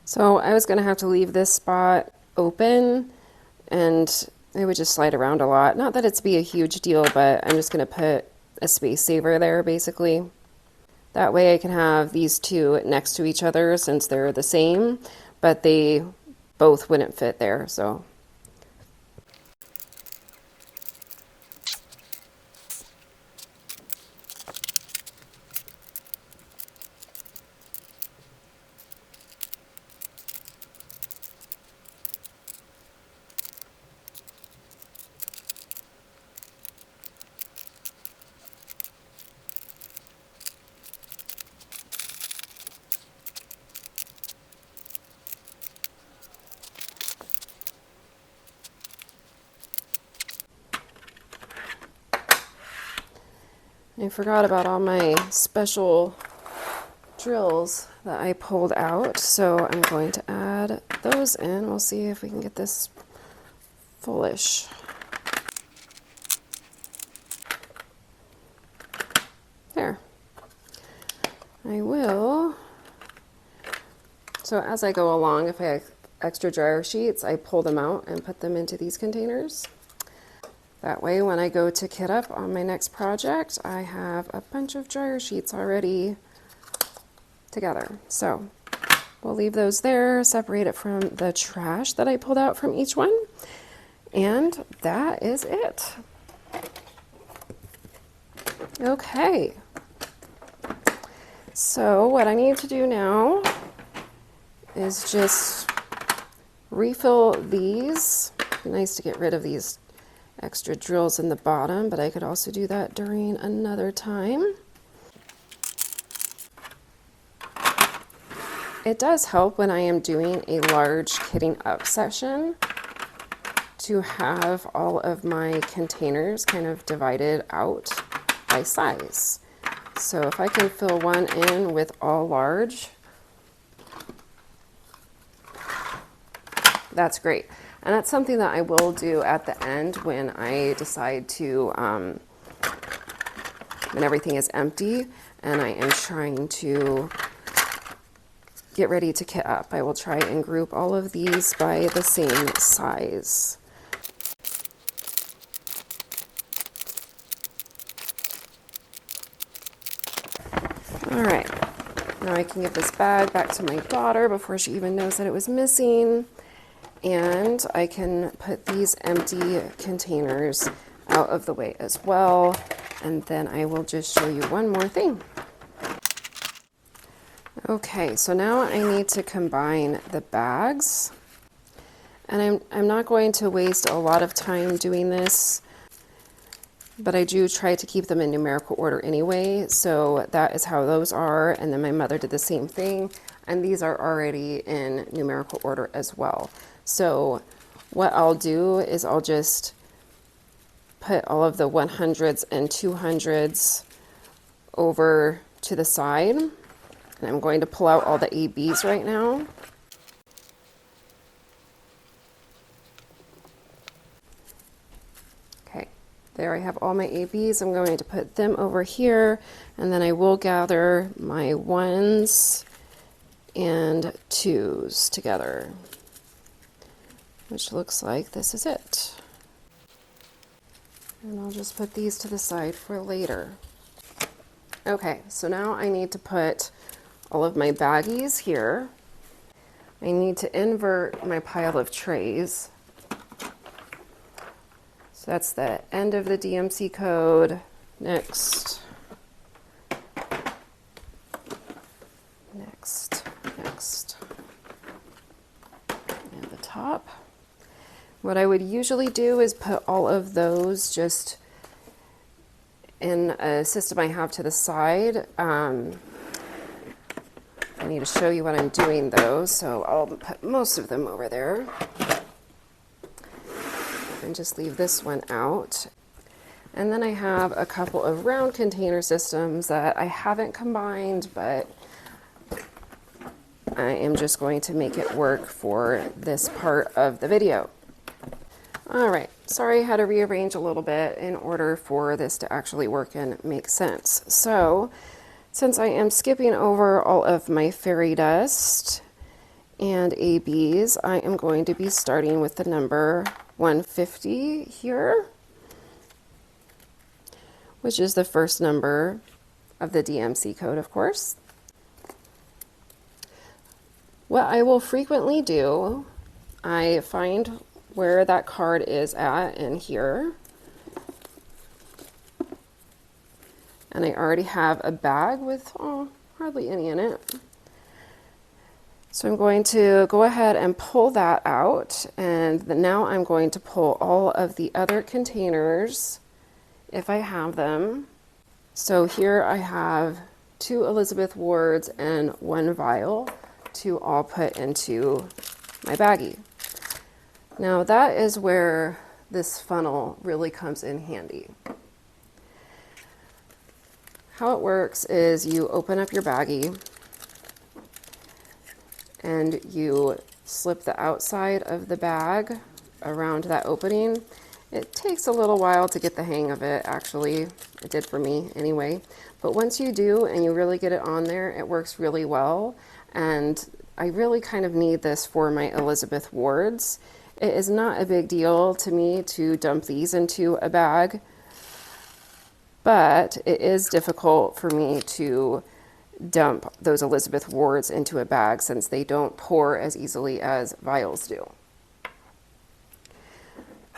So I was going to have to leave this spot open and it would just slide around a lot. Not that it's be a huge deal, but I'm just going to put a space saver there basically. That way I can have these two next to each other since they're the same, but they both wouldn't fit there. So I forgot about all my special drills that I pulled out, so I'm going to add those in. We'll see if we can get this fullish. There. I will. So as I go along, if I have extra dryer sheets, I pull them out and put them into these containers. That way, when I go to kit up on my next project, I have a bunch of dryer sheets already together. So we'll leave those there, separate it from the trash that I pulled out from each one. And that is it. Okay. So what I need to do now is just refill these. It'd be nice to get rid of these extra drills in the bottom, but I could also do that during another time. It does help when I am doing a large kitting up session to have all of my containers kind of divided out by size. So if I can fill one in with all large, that's great. And that's something that I will do at the end when I decide to, when everything is empty and I am trying to get ready to kit up. I will try and group all of these by the same size. All right, now I can give this bag back to my daughter before she even knows that it was missing. And I can put these empty containers out of the way as well. And then I will just show you one more thing. Okay, so now I need to combine the bags. And I'm not going to waste a lot of time doing this, but I do try to keep them in numerical order anyway. So that is how those are. And then my mother did the same thing. And these are already in numerical order as well. So what I'll do is I'll just put all of the 100s and 200s over to the side. And I'm going to pull out all the ABs right now. Okay, there I have all my ABs. I'm going to put them over here, and then I will gather my 1s and 2s together, which looks like this is it. And I'll just put these to the side for later. Okay, so now I need to put all of my baggies here. I need to invert my pile of trays. So that's the end of the DMC code. Next. And the top. What I would usually do is put all of those just in a system I have to the side. I need to show you what I'm doing though, so I'll put most of them over there. And just leave this one out. And then I have a couple of round container systems that I haven't combined, but I am just going to make it work for this part of the video. All right, sorry I had to rearrange a little bit in order for this to actually work and make sense. So, since I am skipping over all of my fairy dust and ABs, I am going to be starting with the number 150 here, which is the first number of the DMC code, of course. What I will frequently do, I find where that card is at in here. And I already have a bag with hardly any in it. So I'm going to go ahead and pull that out, and now I'm going to pull all of the other containers if I have them. So here I have 2 Elizabeth Wards and 1 Vial to all put into my baggie. Now that is where this funnel really comes in handy. how it works is you open up your baggie and you slip the outside of the bag around that opening. It takes a little while to get the hang of it, actually. It did for me anyway. But once you do and you really get it on there, it works really well. And I really kind of need this for my Elizabeth wards. It is not a big deal to me to dump these into a bag, but it is difficult for me to dump those Elizabeth wards into a bag since they don't pour as easily as vials do.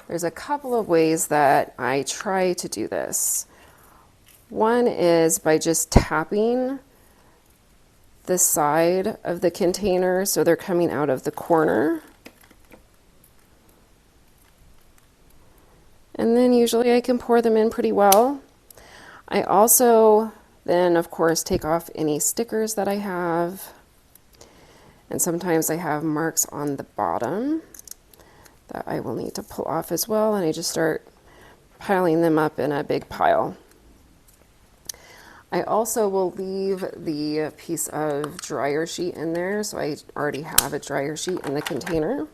There's a couple of ways that I try to do this. One is by just tapping the side of the container so they're coming out of the corner. And then usually I can pour them in pretty well. I also then, of course, take off any stickers that I have. And sometimes I have marks on the bottom that I will need to pull off as well. And I just start piling them up in a big pile. I also will leave the piece of dryer sheet in there, so I already have a dryer sheet in the container.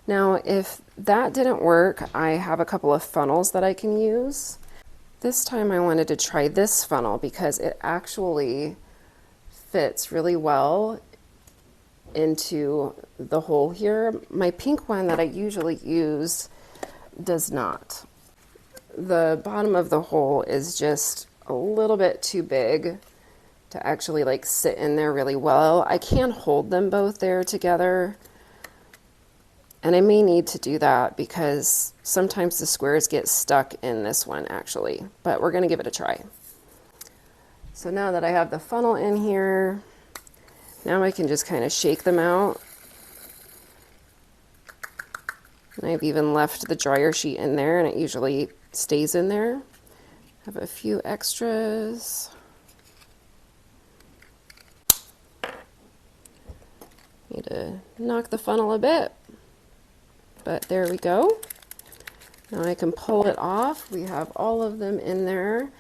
Now, if that didn't work, I have a couple of funnels that I can use. This time I wanted to try this funnel because it actually fits really well into the hole here. My pink one that I usually use does not. The bottom of the hole is just a little bit too big to actually like sit in there really well. I can hold them both there together, and I may need to do that because sometimes the squares get stuck in this one actually, but we're gonna give it a try. So now that I have the funnel in here, now I can just kind of shake them out. And I've even left the dryer sheet in there, and it usually stays in there. Have a few extras. Need to knock the funnel a bit, but there we go. Now I can pull it off. We have all of them in there.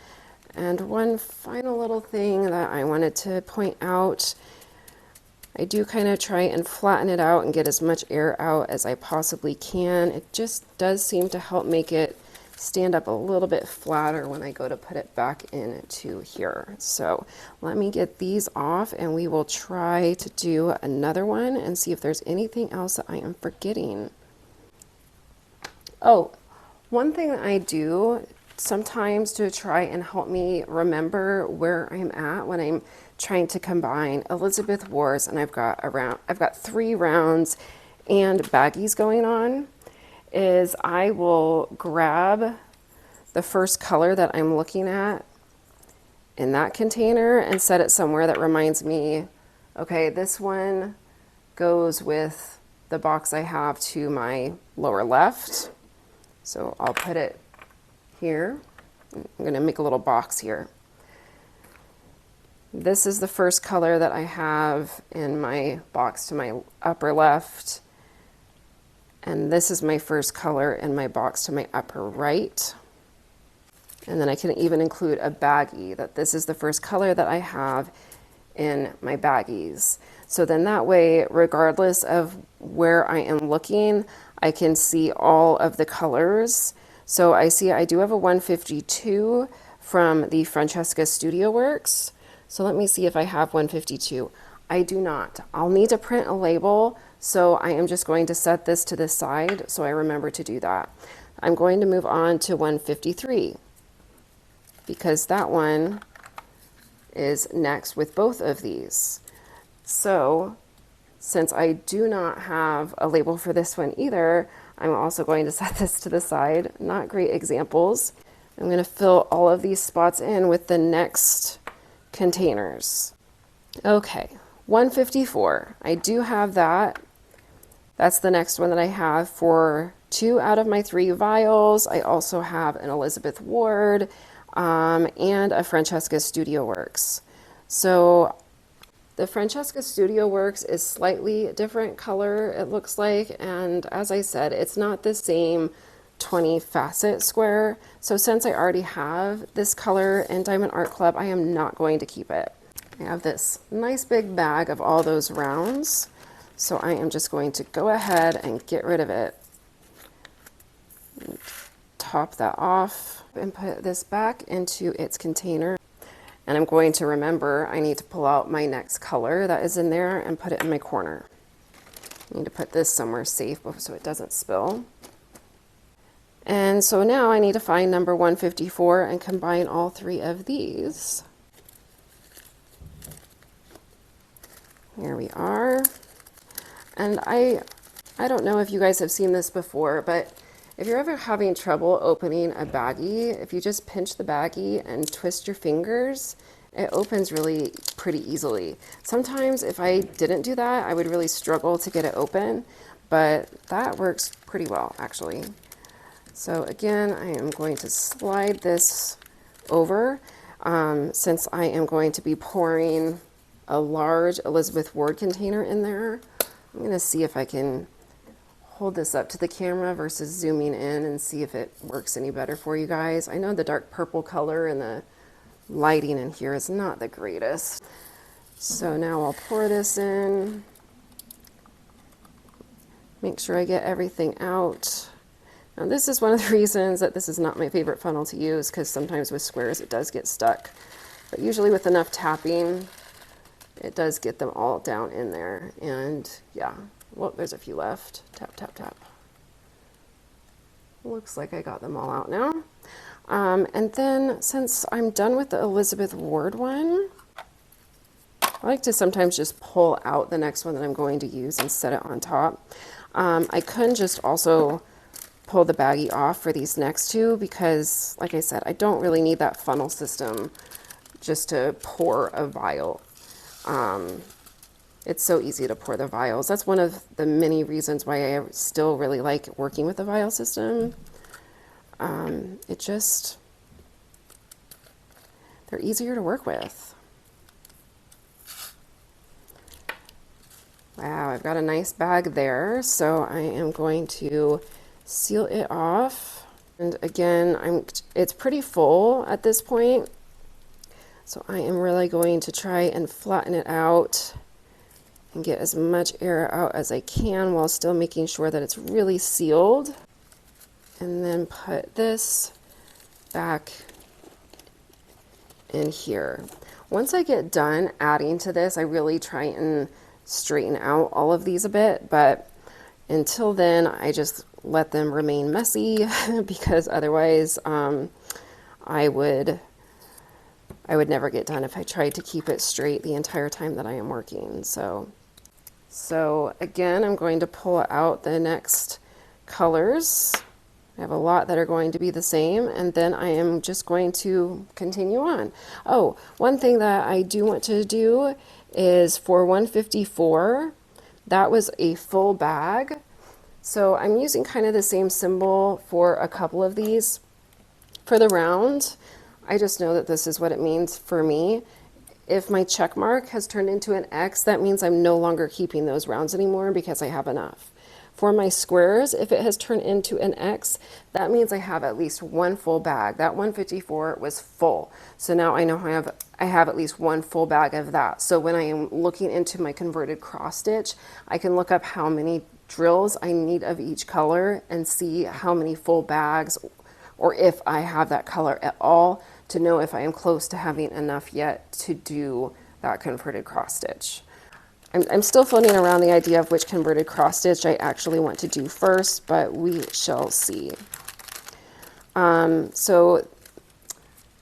And one final little thing that I wanted to point out, I do kind of try and flatten it out and get as much air out as I possibly can. It just does seem to help make it stand up a little bit flatter when I go to put it back into here. So let me get these off and we will try to do another one and see if there's anything else that I am forgetting. Oh, one thing that I do sometimes to try and help me remember where I'm at when I'm trying to combine Elizabeth wards, and I've got 3 rounds and baggies going on, is I will grab the first color that I'm looking at in that container and set it somewhere that reminds me, okay, this one goes with the box I have to my lower left. So I'll put it here. I'm going to make a little box here. This is the first color that I have in my box to my upper left. And this is my first color in my box to my upper right. And then I can even include a baggie, that this is the first color that I have in my baggies. So then that way, regardless of where I am looking, I can see all of the colors. So I see I do have a 152 from the Francesca Studio Works. So let me see if I have 152. I do not. I'll need to print a label, so I am just going to set this to the side so I remember to do that. I'm going to move on to 153 because that one is next with both of these. So since I do not have a label for this one either, I'm also going to set this to the side. Not great examples. I'm going to fill all of these spots in with the next containers. Okay, 154. I do have that. That's the next one that I have for 2 out of my 3 vials. I also have an Elizabeth ward and a Francesca Studio Works. So the Francesca Studio Works is slightly different color, it looks like, and as I said, it's not the same 20 facet square. So since I already have this color in Diamond Art Club, I am not going to keep it. I have this nice big bag of all those rounds, so I am just going to go ahead and get rid of it. Top that off and put this back into its container. And I'm going to remember I need to pull out my next color that is in there and put it in my corner. I need to put this somewhere safe so it doesn't spill. And so now I need to find number 154 and combine all three of these. Here we are. And I don't know if you guys have seen this before, but if you're ever having trouble opening a baggie, if you just pinch the baggie and twist your fingers, it opens really pretty easily. Sometimes if I didn't do that, I would really struggle to get it open, but that works pretty well actually. So again, I am going to slide this over since I am going to be pouring a large Elizabeth Ward container in there. I'm going to see if I can hold this up to the camera versus zooming in and see if it works any better for you guys. I know the dark purple color and the lighting in here is not the greatest. So now I'll pour this in. Make sure I get everything out. Now this is one of the reasons that this is not my favorite funnel to use, because sometimes with squares it does get stuck. But usually with enough tapping, it does get them all down in there. And yeah, well, there's a few left. Tap, tap, tap. Looks like I got them all out now. And then since I'm done with the Elizabeth Ward one, I like to sometimes just pull out the next one that I'm going to use and set it on top. I could just also pull the baggie off for these next two because, like I said, I don't really need that funnel system just to pour a vial. It's so easy to pour the vials. That's one of the many reasons why I still really like working with the vial system. They're easier to work with. Wow, I've got a nice bag there. So I am going to seal it off. And again, it's pretty full at this point. So I am really going to try and flatten it out and get as much air out as I can while still making sure that it's really sealed. And then put this back in here. Once I get done adding to this, I really try and straighten out all of these a bit, but until then I just let them remain messy because otherwise I would never get done if I tried to keep it straight the entire time that I am working. So again, I'm going to pull out the next colors. I have a lot that are going to be the same, and then I am just going to continue on. Oh, one thing that I do want to do is for 154, that was a full bag. So I'm using kind of the same symbol for a couple of these. For the round, I just know that this is what it means for me. If my check mark has turned into an X, that means I'm no longer keeping those rounds anymore because I have enough. For my squares, if it has turned into an X, that means I have at least one full bag. That 154 was full. So now I know I have at least one full bag of that. So when I am looking into my converted cross stitch, I can look up how many drills I need of each color and see how many full bags, or if I have that color at all, to know if I am close to having enough yet to do that converted cross stitch. I'm still floating around the idea of which converted cross stitch I actually want to do first, but we shall see. So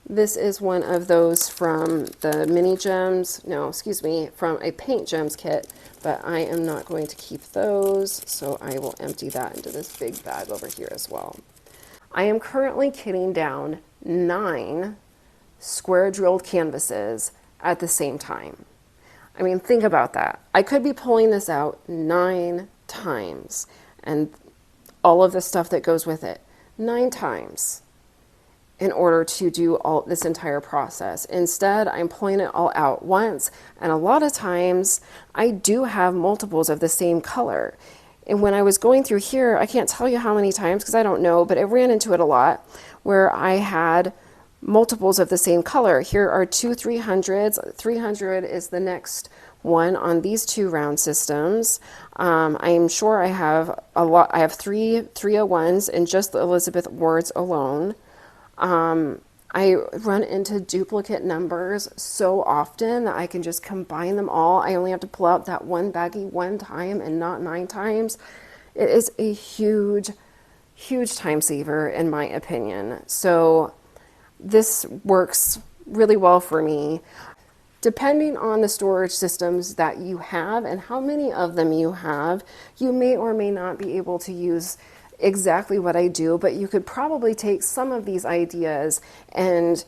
this is one of those from the mini gems, from a paint gems kit, but I am not going to keep those, so I will empty that into this big bag over here as well. I am currently kitting down 9 square drilled canvases at the same time. I mean, think about that. I could be pulling this out 9 times and all of the stuff that goes with it 9 times in order to do all this entire process. Instead, I'm pulling it all out once, and a lot of times I do have multiples of the same color. And when I was going through here, I can't tell you how many times because I don't know, but I ran into it a lot where I had multiples of the same color. Here are two 300s. 300 is the next one on these two round systems. I am sure I have a lot. I have three 301s in just the Elizabeth wards alone. I run into duplicate numbers so often that I can just combine them all. I only have to pull out that one baggie one time and not 9 times. It is a huge, huge time saver in my opinion. So this works really well for me. Depending on the storage systems that you have and how many of them you have, you may or may not be able to use exactly what I do, but you could probably take some of these ideas and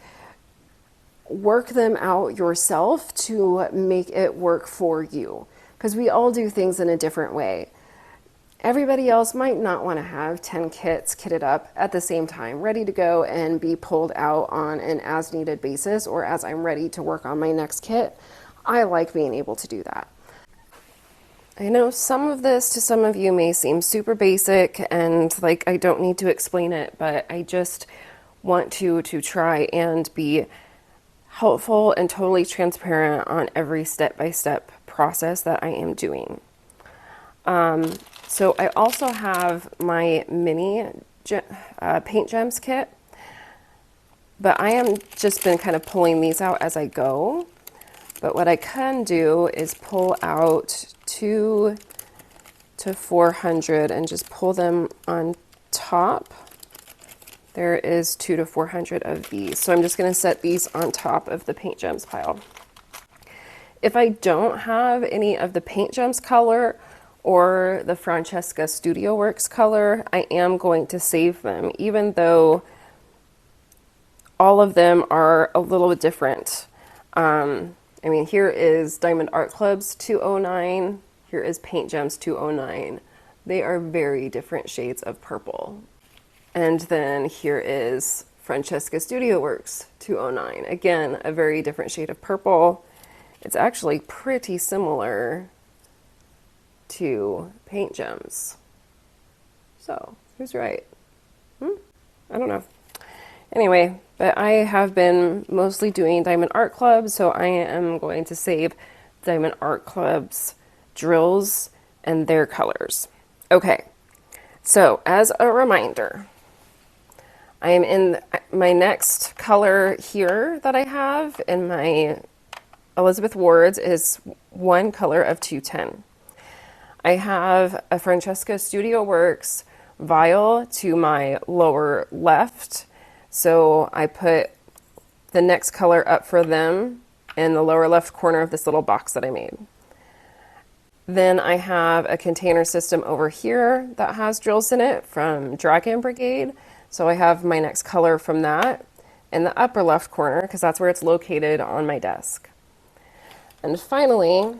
work them out yourself to make it work for you. Because we all do things in a different way. Everybody else might not want to have 10 kits kitted up at the same time, ready to go and be pulled out on an as needed basis or as I'm ready to work on my next kit. I like being able to do that. I know some of this to some of you may seem super basic and like I don't need to explain it, but I just want to try and be helpful and totally transparent on every step-by-step process that I am doing. So I also have my mini paint gems kit, but I am just been kind of pulling these out as I go. But what I can do is pull out 2 to 400 and just pull them on top. There is 2 to 400 of these. So I'm just going to set these on top of the paint gems pile. If I don't have any of the paint gems color or the Francesca Studio Works color, I am going to save them, even though all of them are a little bit different. I mean, here is Diamond Art Club's 209. Here is Paint Gems 209. They are very different shades of purple. And then here is Francesca Studio Works 209. Again, a very different shade of purple. It's actually pretty similar to Paint Gems. So, who's right? I don't know. Anyway, but I have been mostly doing Diamond Art Club, so I am going to save Diamond Art Club's drills and their colors. Okay, so as a reminder, I am in my next color here that I have in my Elizabeth wards is one color of 210. I have a Francesca Studio Works vial to my lower left. So I put the next color up for them in the lower left corner of this little box that I made. Then I have a container system over here that has drills in it from Dragon Brigade. So I have my next color from that in the upper left corner because that's where it's located on my desk. And finally,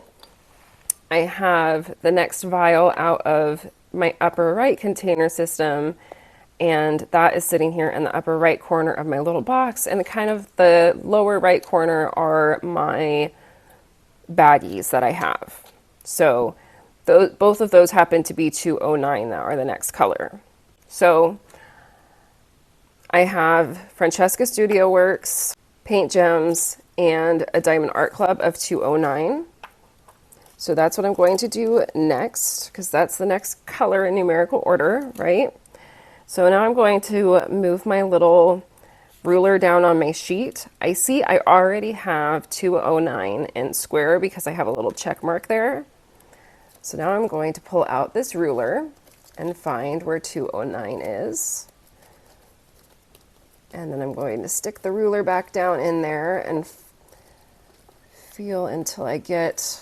I have the next vial out of my upper right container system, and that is sitting here in the upper right corner of my little box, and kind of the lower right corner are my baggies that I have. So both of those happen to be 209 that are the next color. So I have Francesca Studio Works, Paint Gems, and a Diamond Art Club of 209. So that's what I'm going to do next, because that's the next color in numerical order, right? So now I'm going to move my little ruler down on my sheet. I see I already have 209 in square because I have a little check mark there. So now I'm going to pull out this ruler and find where 209 is. And then I'm going to stick the ruler back down in there and feel until I get,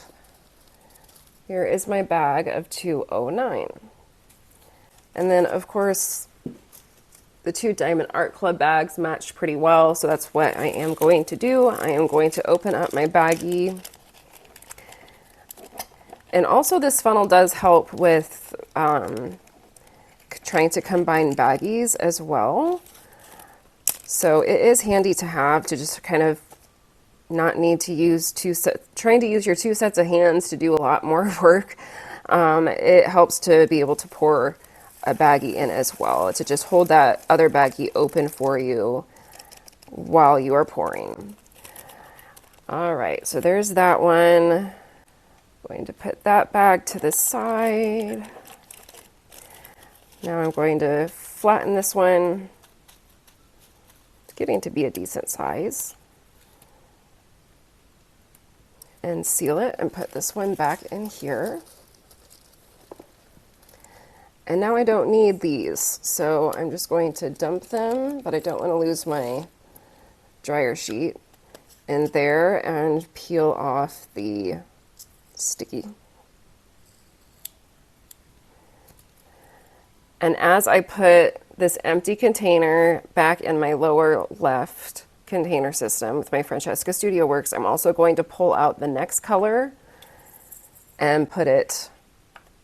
here is my bag of 209. And then of course, the two Diamond Art Club bags matched pretty well, so that's what I am going to do. I am going to open up my baggie. And also this funnel does help with trying to combine baggies as well. So it is handy to have to just kind of not need to use trying to use your two sets of hands to do a lot more work. It helps to be able to pour a baggie in as well, to just hold that other baggie open for you while you are pouring. All right, so there's that one. I'm going to put that bag to the side. Now I'm going to flatten this one. It's getting to be a decent size. And seal it and put this one back in here. And now I don't need these, so I'm just going to dump them, but I don't want to lose my dryer sheet in there and peel off the sticky. And as I put this empty container back in my lower left container system with my Francesca Studio Works, I'm also going to pull out the next color and put it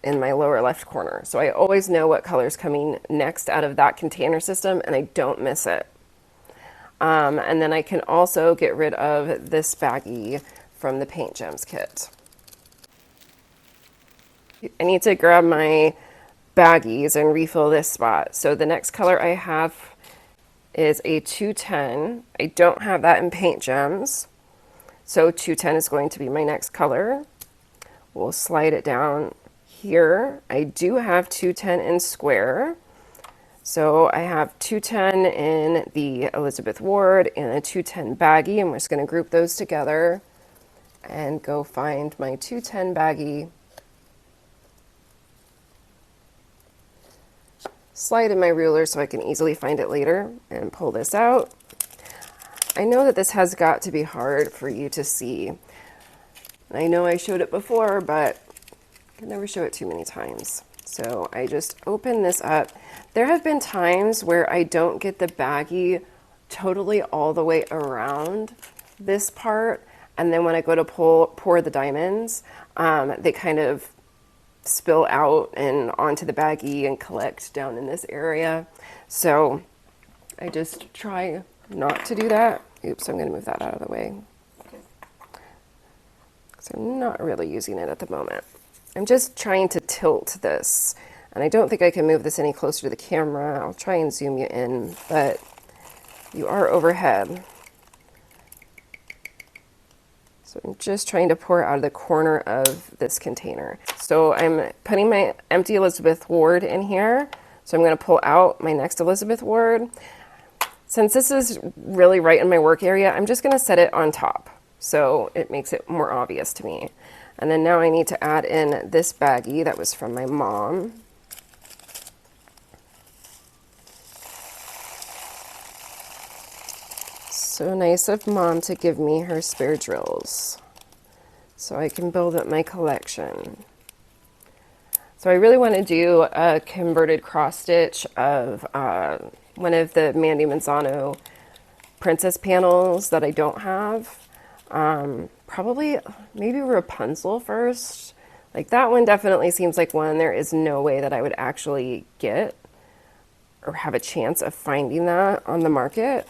in my lower left corner. So I always know what color is coming next out of that container system and I don't miss it. And then I can also get rid of this baggie from the Paint Gems kit. I need to grab my baggies and refill this spot. So the next color I have is a 210. I don't have that in Paint Gems, so 210 is going to be my next color. We'll slide it down here. I do have 210 in square, so I have 210 in the Elizabeth Ward and a 210 baggie. I'm just going to group those together and go find my 210 baggie. Slide in my ruler so I can easily find it later and pull this out. I know that this has got to be hard for you to see. I know I showed it before, but I can never show it too many times. So I just open this up. There have been times where I don't get the baggie totally all the way around this part, and then when I go to pour the diamonds, they kind of spill out and onto the baggie and collect down in this area. So I just try not to do that. Oops, I'm going to move that out of the way. So I'm not really using it at the moment. I'm just trying to tilt this, and I don't think I can move this any closer to the camera. I'll try and zoom you in, but you are overhead. So I'm just trying to pour out of the corner of this container. So I'm putting my empty Elizabeth Ward in here. So I'm going to pull out my next Elizabeth Ward. Since this is really right in my work area, I'm just going to set it on top, so it makes it more obvious to me. And then now I need to add in this baggie that was from my mom. So nice of Mom to give me her spare drills so I can build up my collection. So I really want to do a converted cross stitch of one of the Mandy Manzano princess panels that I don't have. Probably maybe Rapunzel first. Like that one definitely seems like one there is no way that I would actually get or have a chance of finding that on the market.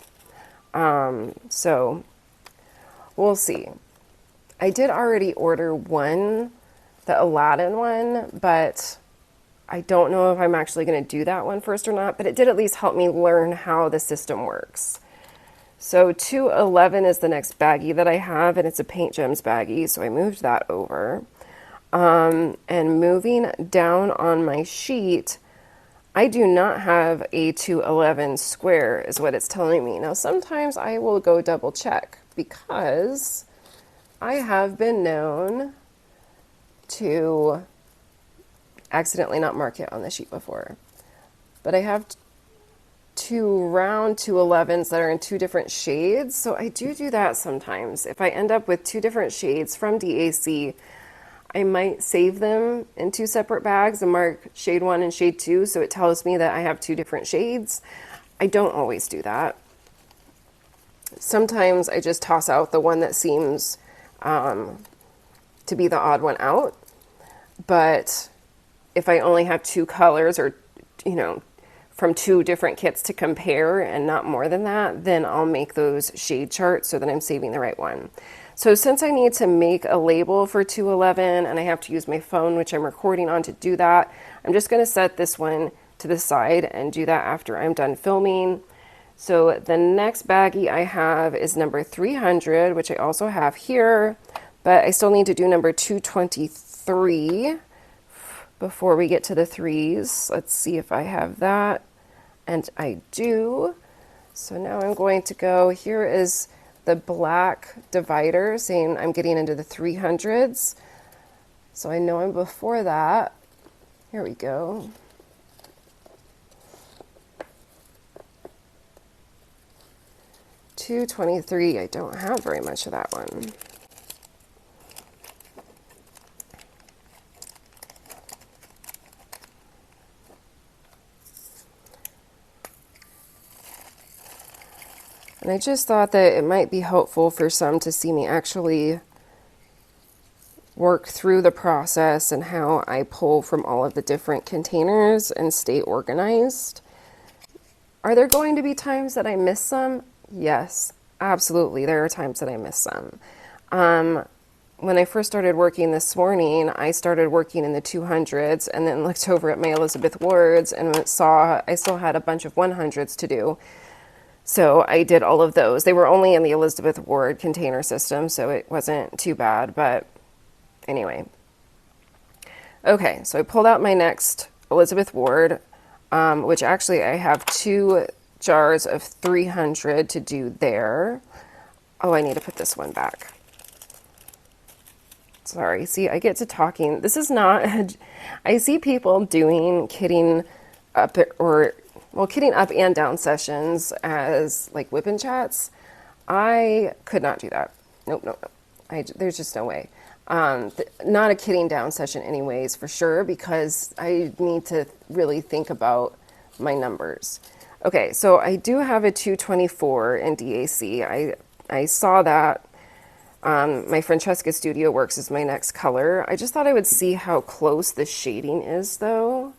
So we'll see. I did already order one, the Aladdin one, but I don't know if I'm actually going to do that one first or not, but it did at least help me learn how the system works. So 211 is the next baggie that I have, and it's a Paint Gems baggie, so I moved that over. And moving down on my sheet, I do not have a 211 square is what it's telling me. Now sometimes I will go double check because I have been known to accidentally not mark it on the sheet before. But I have two round 211s that are in two different shades, so I do that sometimes. If I end up with two different shades from DAC, I might save them in two separate bags and mark shade 1 and shade 2 so it tells me that I have two different shades. I don't always do that. Sometimes I just toss out the one that seems to be the odd one out. But if I only have two colors or, you know, from two different kits to compare and not more than that, then I'll make those shade charts so that I'm saving the right one. So since I need to make a label for 211 and I have to use my phone, which I'm recording on to do that, I'm just going to set this one to the side and do that after I'm done filming. So the next baggie I have is number 300, which I also have here, but I still need to do number 223 before we get to the threes. Let's see if I have that, and I do. So now I'm going to go, here is the black divider saying I'm getting into the 300s. So I know I'm before that. Here we go. $223, I don't have very much of that one. And I just thought that it might be helpful for some to see me actually work through the process and how I pull from all of the different containers and stay organized. Are there going to be times that I miss some? Yes, absolutely. There are times that I miss some. When I first started working this morning, I started working in the 200s and then looked over at my Elizabeth Wards and saw I still had a bunch of 100s to do. So I did all of those. They were only in the Elizabeth Ward container system, so it wasn't too bad, but anyway. Okay, so I pulled out my next Elizabeth Ward, which actually I have 2 jars of 300 to do there. Oh, I need to put this one back. Sorry, see, I get to talking. This is not, I see people doing kitting up or kitting up and down sessions as like whip and chats. I could not do that. Nope. There's just no way. Not a kitting down session anyways, for sure, because I need to really think about my numbers. Okay, so I do have a 224 in DAC. I saw that. My Francesca Studio Works is my next color. I just thought I would see how close the shading is though.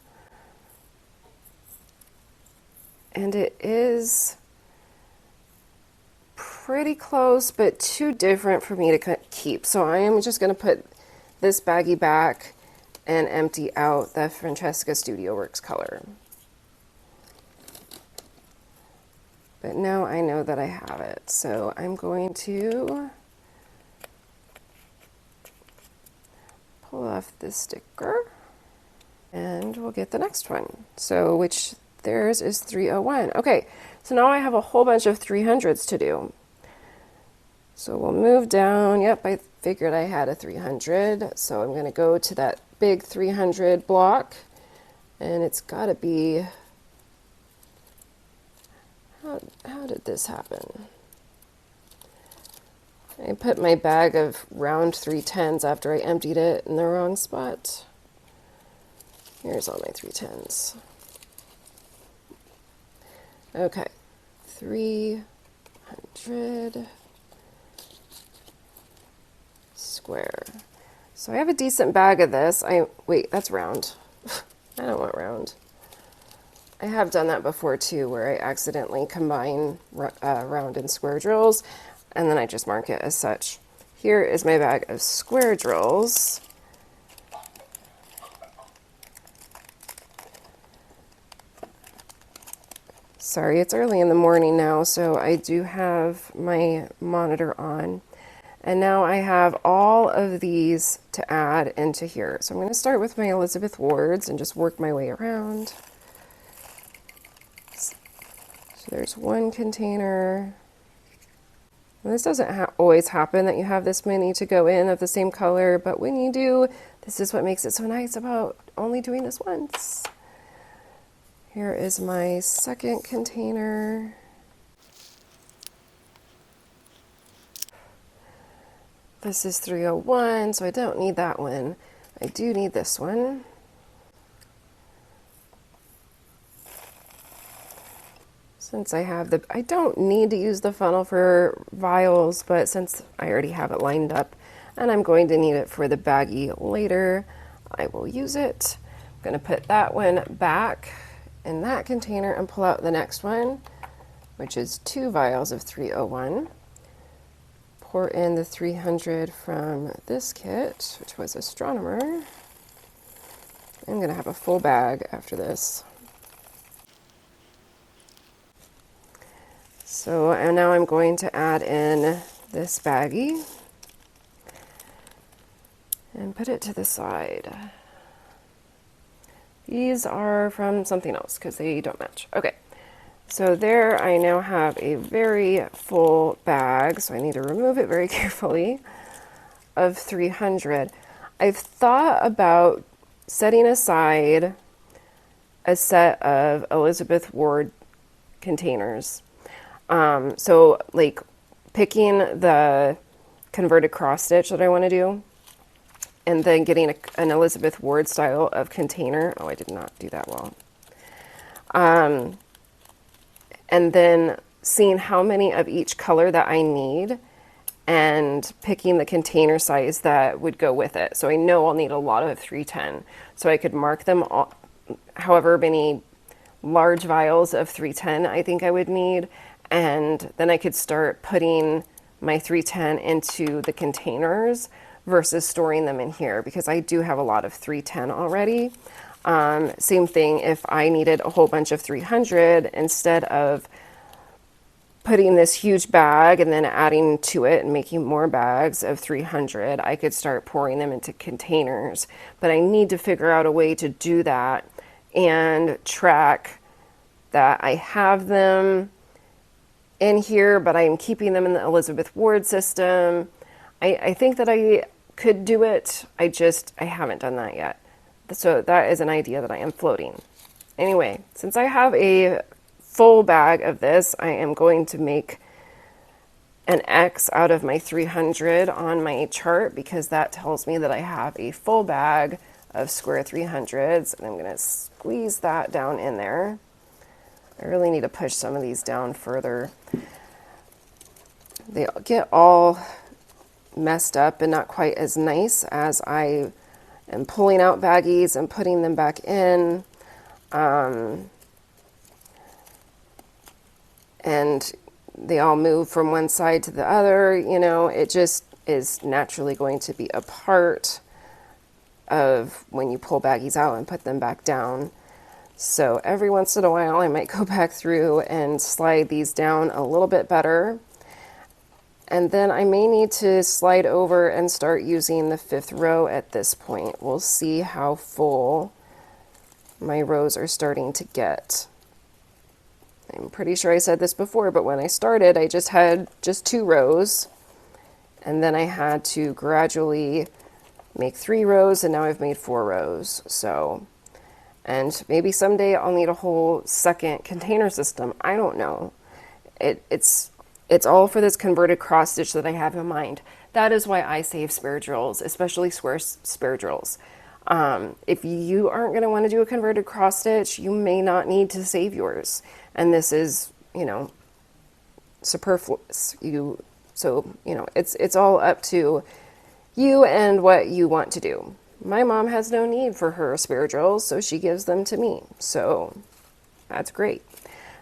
And it is pretty close, but too different for me to keep. So I am just going to put this baggie back and empty out the Francesca Studio Works color. But now I know that I have it. So I'm going to pull off this sticker and we'll get the next one. So which theirs is 301. Okay, so now I have a whole bunch of 300s to do. So we'll move down. Yep, I figured I had a 300. So I'm going to go to that big 300 block. And it's got to be... How did this happen? I put my bag of round 310s after I emptied it in the wrong spot. Here's all my 310s. Okay, 300 square. So I have a decent bag of this. Wait, that's round. I don't want round. I have done that before too, where I accidentally combine round and square drills, and then I just mark it as such. Here is my bag of square drills. Sorry, it's early in the morning now, so I do have my monitor on. And now I have all of these to add into here. So I'm going to start with my Elizabeth Wards and just work my way around. So there's one container. And this doesn't always happen that you have this many to go in of the same color, but when you do, this is what makes it so nice about only doing this once. Here is my second container. This is 301, so I don't need that one. I do need this one. Since I have I don't need to use the funnel for vials, but since I already have it lined up and I'm going to need it for the baggie later, I will use it. I'm going to put that one back in that container and pull out the next one, which is 2 vials of 301. pour in the 300 from this kit, which was Astronomer. I'm going to have a full bag after this. So, and now I'm going to add in this baggie and put it to the side. These are from something else because they don't match. Okay, so there I now have a very full bag, so I need to remove it very carefully, of 300. I've thought about setting aside a set of Elizabeth Ward containers. So like picking the converted cross stitch that I want to do, and then getting an Elizabeth Ward style of container. Oh, I did not do that well. And then seeing how many of each color that I need and picking the container size that would go with it. So I know I'll need a lot of 310. So I could mark them all, however many large vials of 310 I think I would need. And then I could start putting my 310 into the containers versus storing them in here, because I do have a lot of 310 already. Same thing if I needed a whole bunch of 300, instead of putting this huge bag and then adding to it and making more bags of 300, I could start pouring them into containers. But I need to figure out a way to do that and track that I have them in here, but I am keeping them in the Elizabeth Ward system. I think that I could do it. I haven't done that yet. So that is an idea that I am floating. Anyway, since I have a full bag of this, I am going to make an X out of my 300 on my chart, because that tells me that I have a full bag of square 300s, and I'm going to squeeze that down in there. I really need to push some of these down further. They get all messed up and not quite as nice as I am pulling out baggies and putting them back in. And they all move from one side to the other. You know, it just is naturally going to be a part of when you pull baggies out and put them back down. So every once in a while I might go back through and slide these down a little bit better. And then I may need to slide over and start using the 5th row at this point. We'll see how full my rows are starting to get. I'm pretty sure I said this before, but when I started, I just had 2 rows. And then I had to gradually make 3 rows, and now I've made 4 rows. So, and maybe someday I'll need a whole second container system. I don't know. It's all for this converted cross stitch that I have in mind. That is why I save spare drills, especially square spare drills. If you aren't going to want to do a converted cross stitch, you may not need to save yours. And this is, you know, superfluous. It's all up to you and what you want to do. My mom has no need for her spare drills, so she gives them to me. So that's great.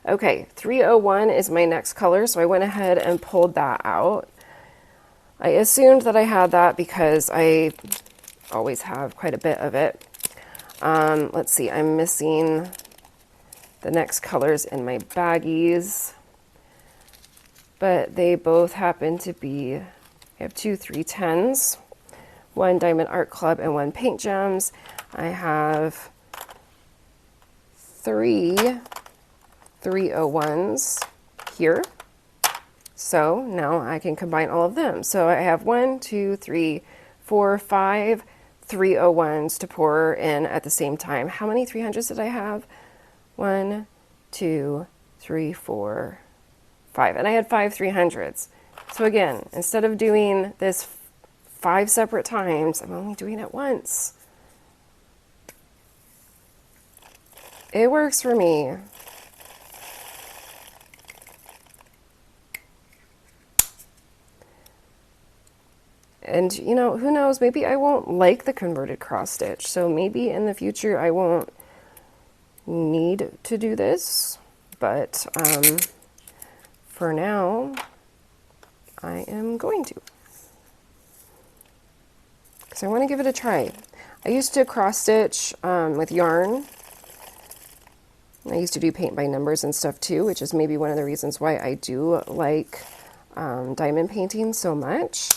Okay, 301 is my next color, so I went ahead and pulled that out. I assumed that I had that because I always have quite a bit of it. Let's see, I'm missing the next colors in my baggies, but they both happen to be, I have 2 310s, 1 Diamond Art Club and 1 Paint Gems. I have 3 301s here. So now I can combine all of them. So I have 1, 2, 3, 4, 5 301s to pour in at the same time. How many 300s did I have? 1, 2, 3, 4, 5. And I had 5 300s. So again, instead of doing this 5 separate times, I'm only doing it once. It works for me. And, you know, who knows, maybe I won't like the converted cross stitch. So maybe in the future I won't need to do this. But for now, I am going to, because I want to give it a try. I used to cross stitch with yarn. I used to do paint by numbers and stuff too, which is maybe one of the reasons why I do like diamond painting so much.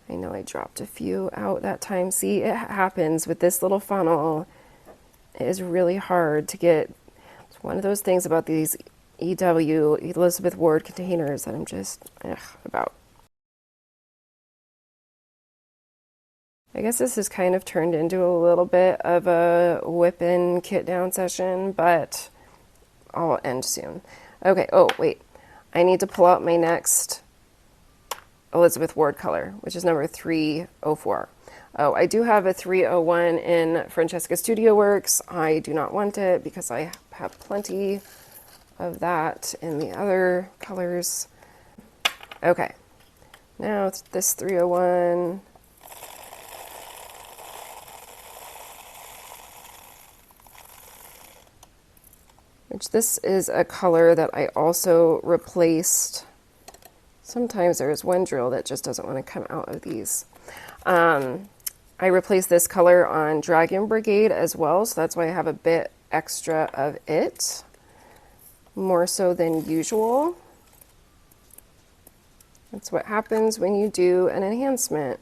I know I dropped a few out that time. See, it happens with this little funnel. It is really hard to get. It's one of those things about these EW, Elizabeth Ward containers that I'm just about. I guess this has kind of turned into a little bit of a whip-in kit down session, but I'll end soon. Okay, oh wait, I need to pull out my next Elizabeth Ward color, which is number 304. Oh, I do have a 301 in Francesca Studio Works. I do not want it because I have plenty of that in the other colors. Okay, now it's this 301. Which this is a color that I also replaced. Sometimes there's one drill that just doesn't want to come out of these. I replaced this color on Dragon Brigade as well, so that's why I have a bit extra of it, more so than usual. That's what happens when you do an enhancement.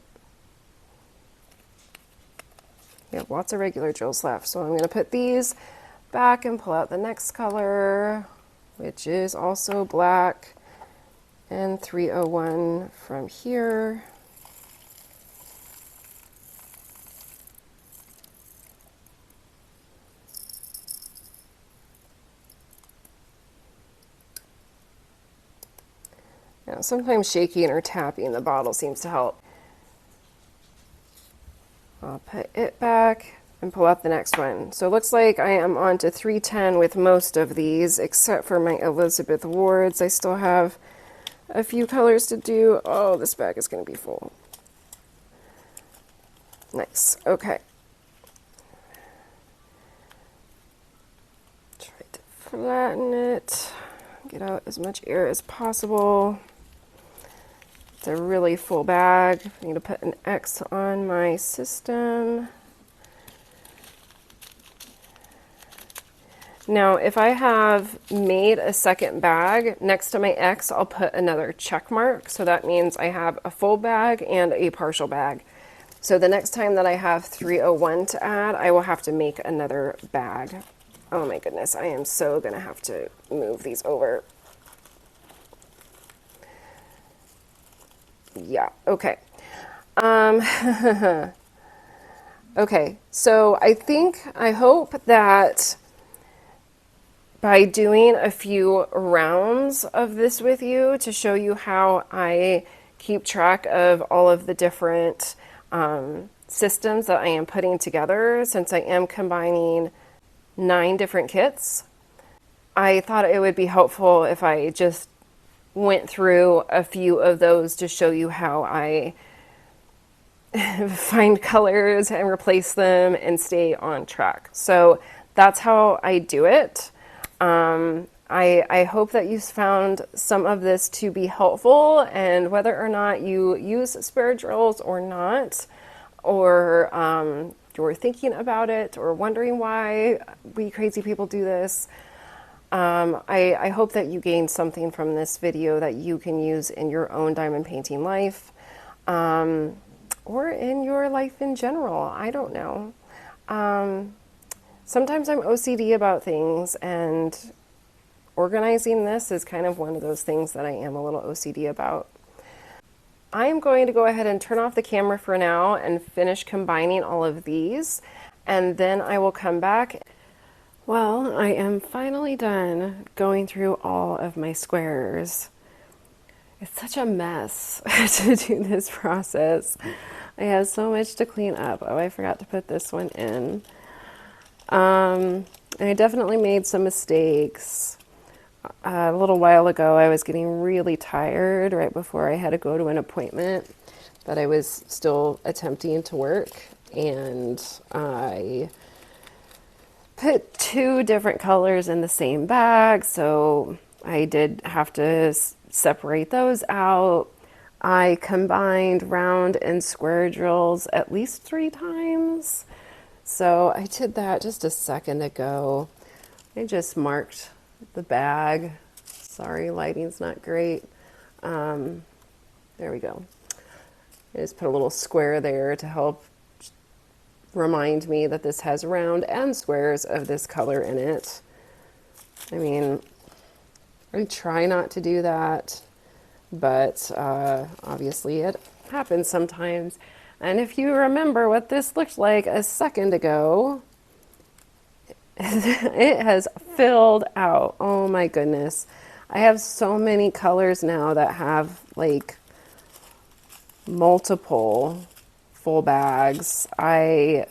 We have lots of regular drills left, so I'm going to put these back and pull out the next color, which is also black, and 301 from here. Now, sometimes shaking or tapping the bottle seems to help. I'll put it back and pull out the next one. So it looks like I am on to 310 with most of these, except for my Elizabeth Wards. I still have a few colors to do. Oh, this bag is going to be full. Nice. Okay. Try to flatten it. Get out as much air as possible. It's a really full bag. I need to put an X on my system. Now, if I have made a second bag, next to my X, I'll put another check mark. So that means I have a full bag and a partial bag. So the next time that I have 301 to add, I will have to make another bag. Oh my goodness, I am so gonna have to move these over. Yeah, okay. Okay, so I hope that by doing a few rounds of this with you to show you how I keep track of all of the different systems that I am putting together, since I am combining 9 different kits, I thought it would be helpful if I just went through a few of those to show you how I find colors and replace them and stay on track. So that's how I do it. I hope that you found some of this to be helpful, and whether or not you use spare drills or not, or you're thinking about it or wondering why we crazy people do this, I hope that you gained something from this video that you can use in your own diamond painting life, or in your life in general. I don't know. Sometimes I'm OCD about things, and organizing this is kind of one of those things that I am a little OCD about. I am going to go ahead and turn off the camera for now and finish combining all of these, and then I will come back. Well, I am finally done going through all of my squares. It's such a mess to do this process. I have so much to clean up. Oh, I forgot to put this one in. And I definitely made some mistakes. A little while ago, I was getting really tired right before I had to go to an appointment, but I was still attempting to work, and I put 2 different colors in the same bag, so I did have to separate those out. I combined round and square drills at least 3 times. So I did that just a second ago. I just marked the bag. Sorry, lighting's not great. There we go. I just put a little square there to help remind me that this has round and squares of this color in it. I mean, I try not to do that, but obviously it happens sometimes. And if you remember what this looked like a second ago, it has filled out. Oh my goodness. I have so many colors now that have like multiple full bags. I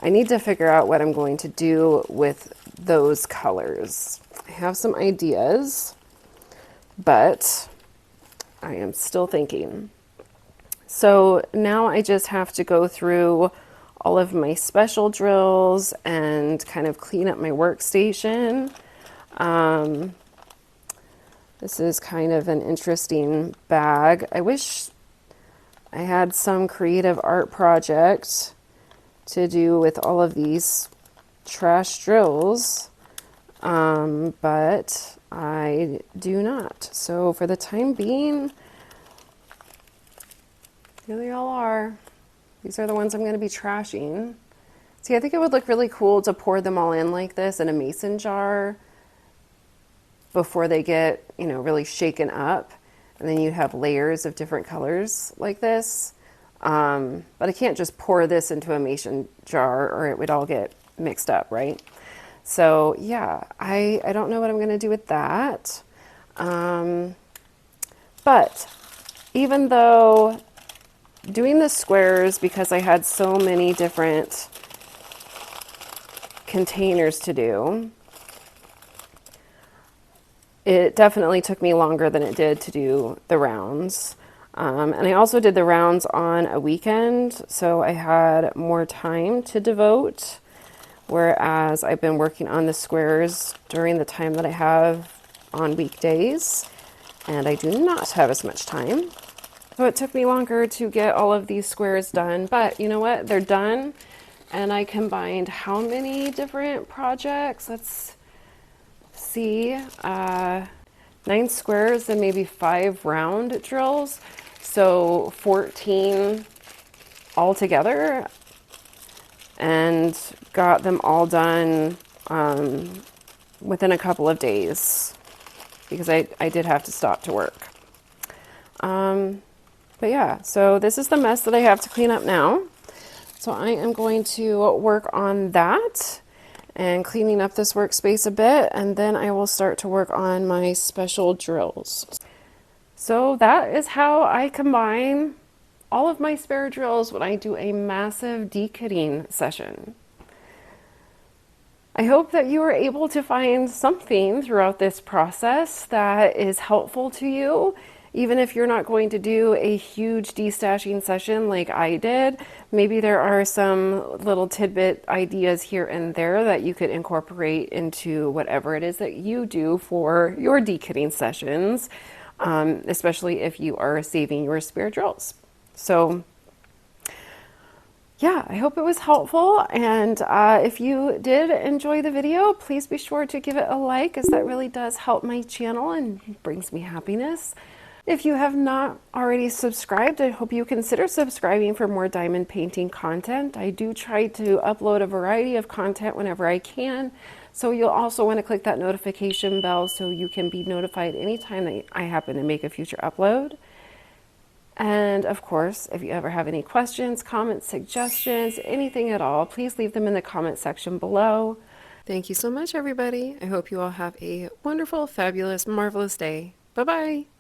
need to figure out what I'm going to do with those colors. I have some ideas, but I am still thinking. So now I just have to go through all of my special drills and kind of clean up my workstation. This is kind of an interesting bag. I wish I had some creative art project to do with all of these trash drills, but I do not. So for the time being, here they all are. These are the ones I'm going to be trashing. See, I think it would look really cool to pour them all in like this in a mason jar before they get, you know, really shaken up. And then you have layers of different colors like this. But I can't just pour this into a mason jar or it would all get mixed up, right? So yeah, I don't know what I'm going to do with that. But even though doing the squares, because I had so many different containers to do, it definitely took me longer than it did to do the rounds. And I also did the rounds on a weekend, so I had more time to devote, whereas I've been working on the squares during the time that I have on weekdays, and I do not have as much time. So it took me longer to get all of these squares done, but you know what? They're done, and I combined how many different projects? Let's see, 9 squares and maybe 5 round drills, so 14 altogether, and got them all done within a couple of days because I did have to stop to work. But yeah, so this is the mess that I have to clean up now. So I am going to work on that and cleaning up this workspace a bit, and then I will start to work on my special drills. So that is how I combine all of my spare drills when I do a massive dekitting session. I hope that you are able to find something throughout this process that is helpful to you. Even if you're not going to do a huge destashing session like I did, maybe there are some little tidbit ideas here and there that you could incorporate into whatever it is that you do for your dekitting sessions, especially if you are saving your spare drills. So yeah, I hope it was helpful, and if you did enjoy the video, please be sure to give it a like, as that really does help my channel and brings me happiness. If you have not already subscribed, I hope you consider subscribing for more diamond painting content. I do try to upload a variety of content whenever I can, so you'll also want to click that notification bell so you can be notified anytime that I happen to make a future upload. And of course, if you ever have any questions, comments, suggestions, anything at all, please leave them in the comment section below. Thank you so much, everybody. I hope you all have a wonderful, fabulous, marvelous day. Bye-bye.